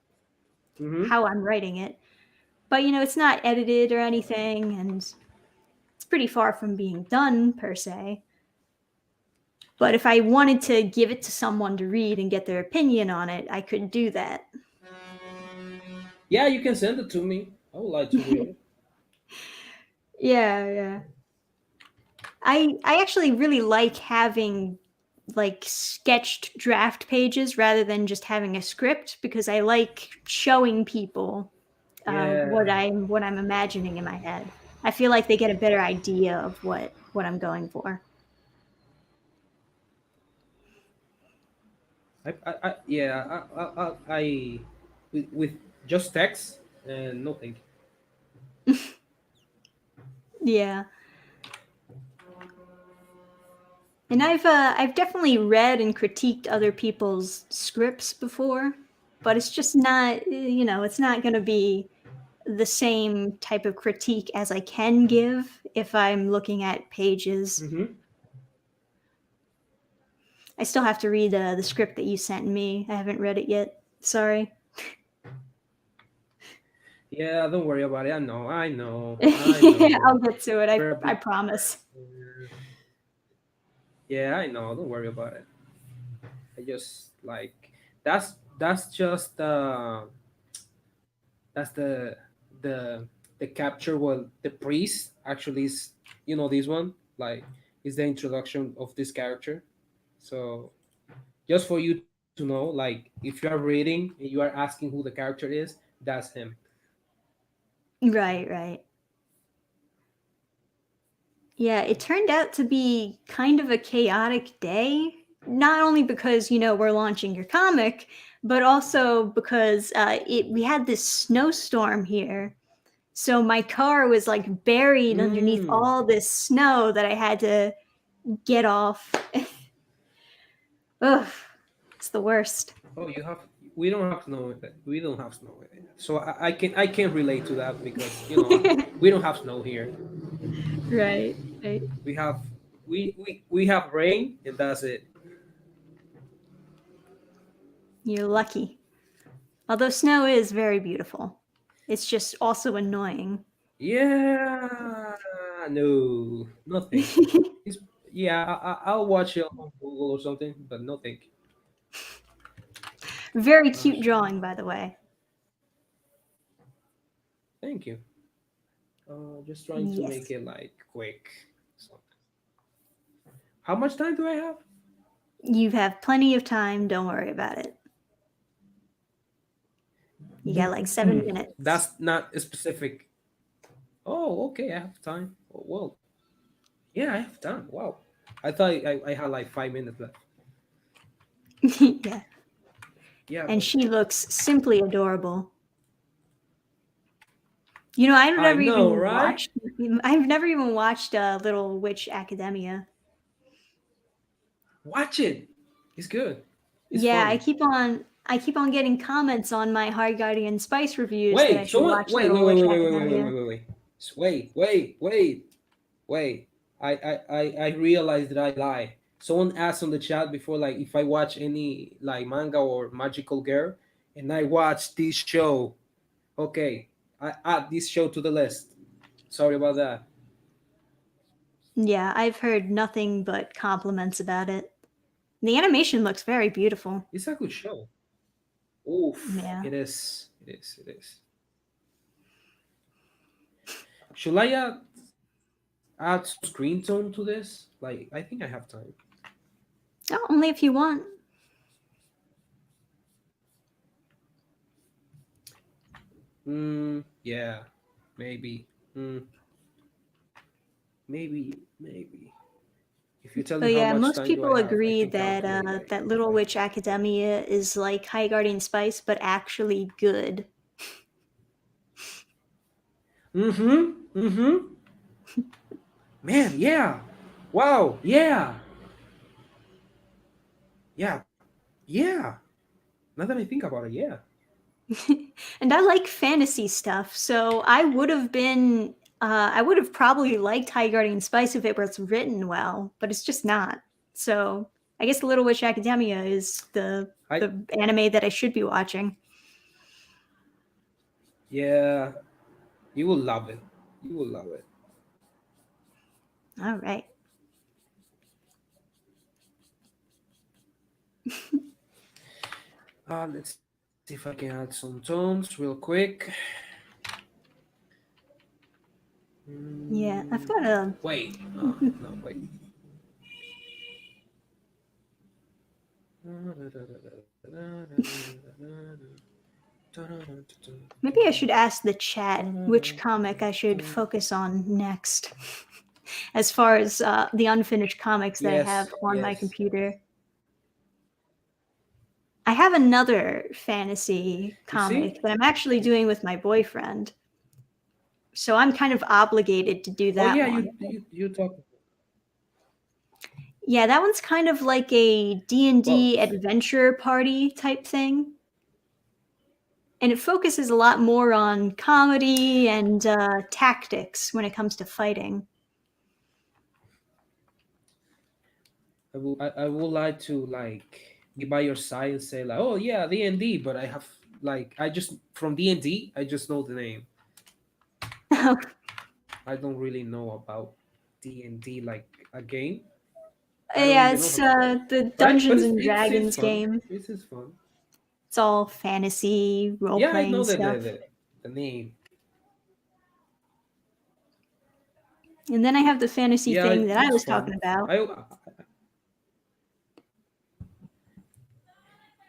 how I'm writing it. But, you know, it's not edited or anything, and it's pretty far from being done, per se. But if I wanted to give it to someone to read and get their opinion on it, I could do that. Yeah, you can send it to me. I would like to read it. Yeah. I actually really like having like sketched draft pages rather than just having a script, because I like showing people what Yeah. I'm imagining in my head. I feel like they get a better idea of what I'm going for. Yeah, with just text and nothing. Yeah. And I've definitely read and critiqued other people's scripts before, but it's just not, you know, it's not going to be the same type of critique as I can give if I'm looking at pages. Mm-hmm. I still have to read the script that you sent me. I haven't read it yet. Sorry. Yeah, don't worry about it. I know. I'll get to it. I Probably. promise. Yeah, I know. Don't worry about it. I just like that's just that's the the capture. Well, the priest actually is, this one, like, is the introduction of this character. So just for you to know, like, if you are reading and you are asking who the character is, that's him. Right. Yeah, it turned out to be kind of a chaotic day, not only because, you know, we're launching your comic, but also because we had this snowstorm here. So my car was like buried underneath Mm. all this snow that I had to get off. Ugh, it's the worst. Oh, you have. We don't have snow with it. We don't have snow with it. So I can relate to that because we don't have snow here. Right. We have we have rain and that's it. You're lucky. Although snow is very beautiful. It's just also annoying. Yeah, no, nothing. It's, yeah, I'll watch it on Google or something, but nothing. Very cute Gosh, drawing, by the way. thank you. Just trying to make Yes. it like quick. So, how much time do I have? You have plenty of time. Don't worry about it. You got like 7 minutes. That's not specific. Oh, okay, I have time. Oh, well, yeah, I have time. Wow, I thought I had like 5 minutes left. Yeah. Yeah, And but she looks simply adorable. You know, I know, right? I've never even watched Little Witch Academia. Watch it. It's good. It's Yeah, funny. I keep on getting comments on my Hard Guardian Spice reviews that I Wait, should someone. watch Wait, Little wait, wait, Witch wait, wait, wait, wait, wait, Academia. wait, wait, wait. I realized that I lied. Someone asked on the chat before, like, if I watch any like manga or magical girl, and I watch this show. Okay, I add this show to the list. Sorry about that. Yeah, I've heard nothing but compliments about it. The animation looks very beautiful. It's a good show. Oof, Yeah. it is. It is. It is. Should I add some screen tone to this? Like, I think I have time. Oh, only if you want. Yeah, maybe. Maybe. If you tell me But how yeah, much most time do I people have, I agree can that calculate that if Little I Witch have. Academia is like High Guardian Spice, but actually good. Mm-hmm. Man, yeah. Wow, yeah. Yeah. Yeah. Now that I think about it, yeah. And I like fantasy stuff, so I would have been I would have probably liked High Guardian Spice if it was written well, but it's just not. So I guess Little Witch Academia is I the anime that I should be watching. Yeah, you will love it. You will love it. All right. Let's see if I can add some tones real quick. Yeah, I've got a Wait. No, wait. maybe I should ask the chat which comic I should focus on next, as far as the unfinished comics that I Yes, have on my yes. computer. I have another fantasy You see? comic that I'm actually doing with my boyfriend, so I'm kind of obligated to do Oh that yeah, one. you talk. Yeah, that one's kind of like a D&D Well, adventure party type thing. And it focuses a lot more on comedy and tactics when it comes to fighting. I would like to like be by your side and say like, oh yeah, D&D, but I have like I just from D&D, I just know the name. I don't really know about D&D like a game. I don't Yeah, even know it's how to play. the Right? But Dungeons and it's Dragons fun. game. This is fun. It's all fantasy, role Yeah, I know playing stuff. the name. And then I have the fantasy Yeah, thing that I it's was fun. talking about. I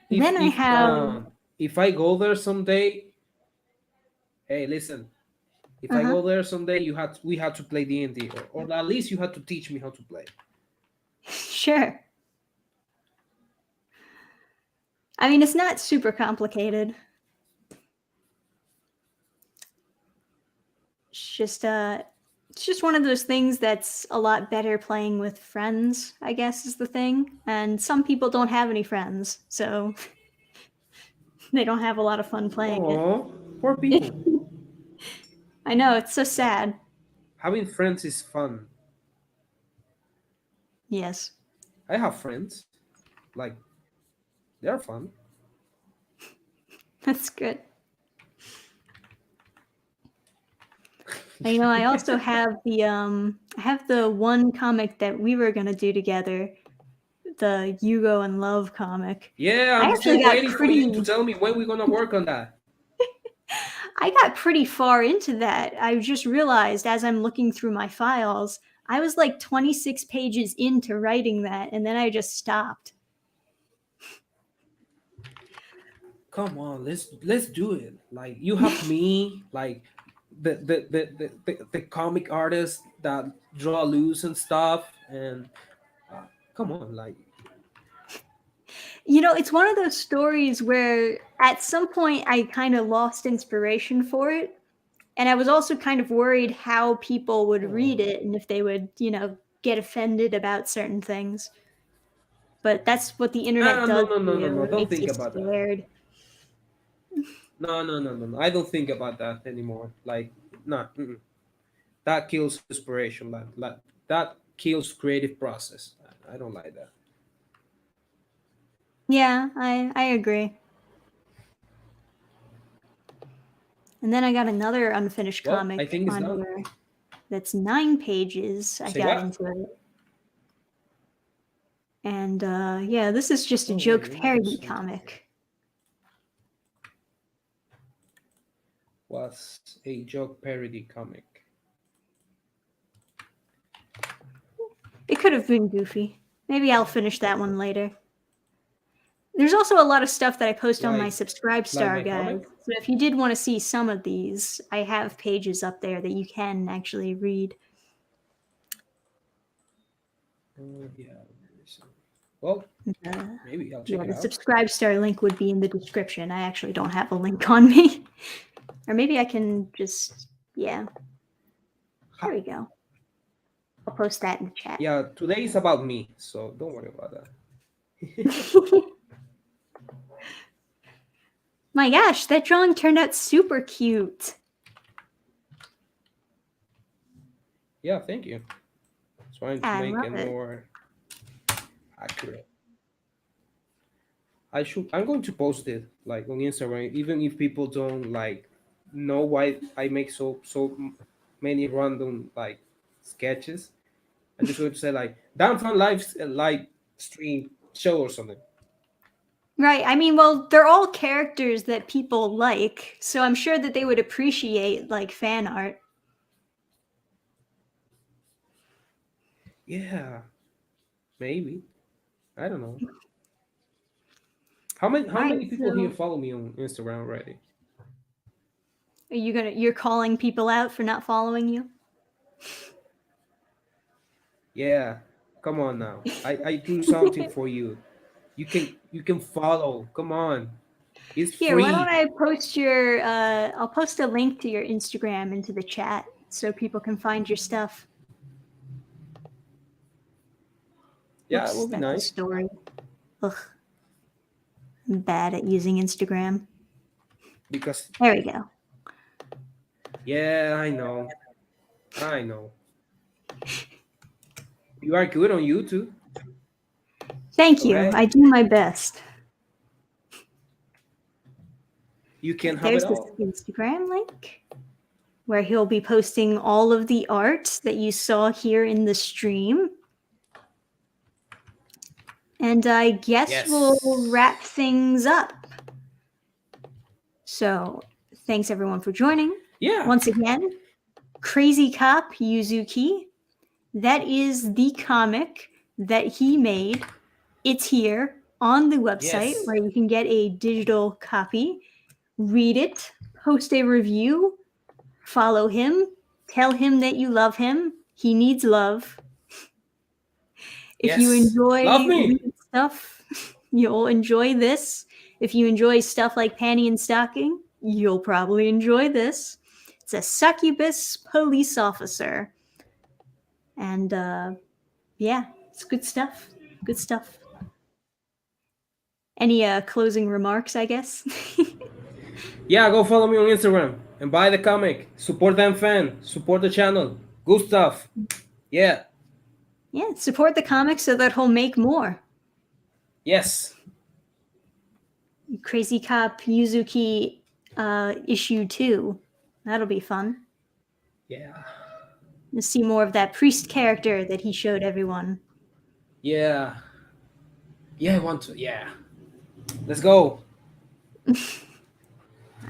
Then I if have. if I go there someday, hey, listen. If I Uh-huh. go there someday, we had to play D&D, or at least you had to teach me how to play. Sure. I mean, it's not super complicated. It's just one of those things that's a lot better playing with friends, I guess is the thing. And some people don't have any friends, so they don't have a lot of fun playing Oh, poor it. people. I know, it's so sad. Having friends is fun. Yes. I have friends. Like they're fun. That's good. And, you know, I also have the one comic that we were gonna do together, the Yugo and Love comic. Yeah, I I'm actually still got waiting for you to pretty tell me when we're gonna work on that. I got pretty far into that. I just realized as I'm looking through my files, I was like 26 pages into writing that, and then I just stopped. Come on, let's do it. Like you have me, like the comic artist that draw loose and stuff, and come on, like You know, it's one of those stories where at some point I kind of lost inspiration for it. And I was also kind of worried how people would read oh. it and if they would, you know, get offended about certain things. But that's what the internet No, does no, to no, no, you. no. It Don't makes think you about that. scared. No. I don't think about that anymore. Like, no, that kills inspiration. Like that kills creative process. I don't like that. Yeah, I agree. And then I got another unfinished Well, I comic think it's on done. here that's 9 pages. I Say got what? into it. And yeah, this is just a Oh wait, joke let me do parody something here. comic. was a joke parody comic. It could have been goofy. Maybe I'll finish that one later. There's also a lot of stuff that I post on my Like Subscribestar my guide. comic? So if you did want to see some of these, I have pages up there that you can actually read. Yeah. Well, Uh, maybe I'll check yeah, it the out. Subscribestar link would be in the description. I actually don't have a link on me. Or maybe I can just, yeah. There we go. I'll post that in the chat. Yeah, today is about me, so don't worry about that. My gosh, that drawing turned out super cute. Yeah, thank you. Trying to I make love it it. more accurate. I'm going to post it like on Instagram, even if people don't like know why I make so many random like sketches. I'm just going to say like Dannphan live stream show or something. Right. I mean, well, they're all characters that people like, so I'm sure that they would appreciate like fan art. Yeah, maybe. I don't know. How All right. many people here So follow me on Instagram already? you're calling people out for not following you? Yeah, come on now. I do something for you. You can follow. Come on. It's Here, why don't free. I post your I'll post a link to your Instagram into the chat so people can find your stuff. Yeah, it Oops, will be that's a nice. story. Ugh. I'm bad at using Instagram. Because There we go. yeah, I know. I know. You are good on YouTube. Thank So you. I hey, do my best. you Okay, can have it there's this all. Instagram link where he'll be posting all of the art that you saw here in the stream. And I guess we'll Yes. wrap things up. So, thanks everyone for joining. Yeah. Once again, Crazy Cop Yuzuki. That is the comic that he made. It's here on the website Yes. where you can get a digital copy. Read it, post a review, follow him, tell him that you love him. He needs love. If you Yes. Love enjoy me. weird stuff, you'll enjoy this. If you enjoy stuff like Panty and Stocking, you'll probably enjoy this. It's a succubus police officer. And yeah, it's good stuff. Good stuff. Any closing remarks, I guess? Yeah, go follow me on Instagram and buy the comic. Support Dannphan. Support the channel. Good stuff. Yeah. Yeah, support the comic so that he'll make more. Yes. Crazy Cop Yuzuki issue 2. That'll be fun. Yeah. To see more of that priest character that he showed everyone. Yeah. Yeah, I want to. Yeah. Let's go.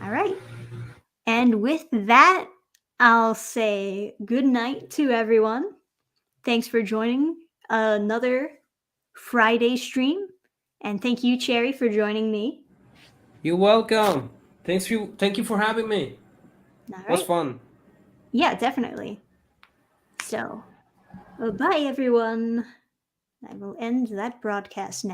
All right. And with that, I'll say good night to everyone. Thanks for joining another Friday stream. And thank you, Cherry, for joining me. You're welcome. Thank you for having me. All Was right. fun. Yeah, definitely. So, bye, everyone. I will end that broadcast now.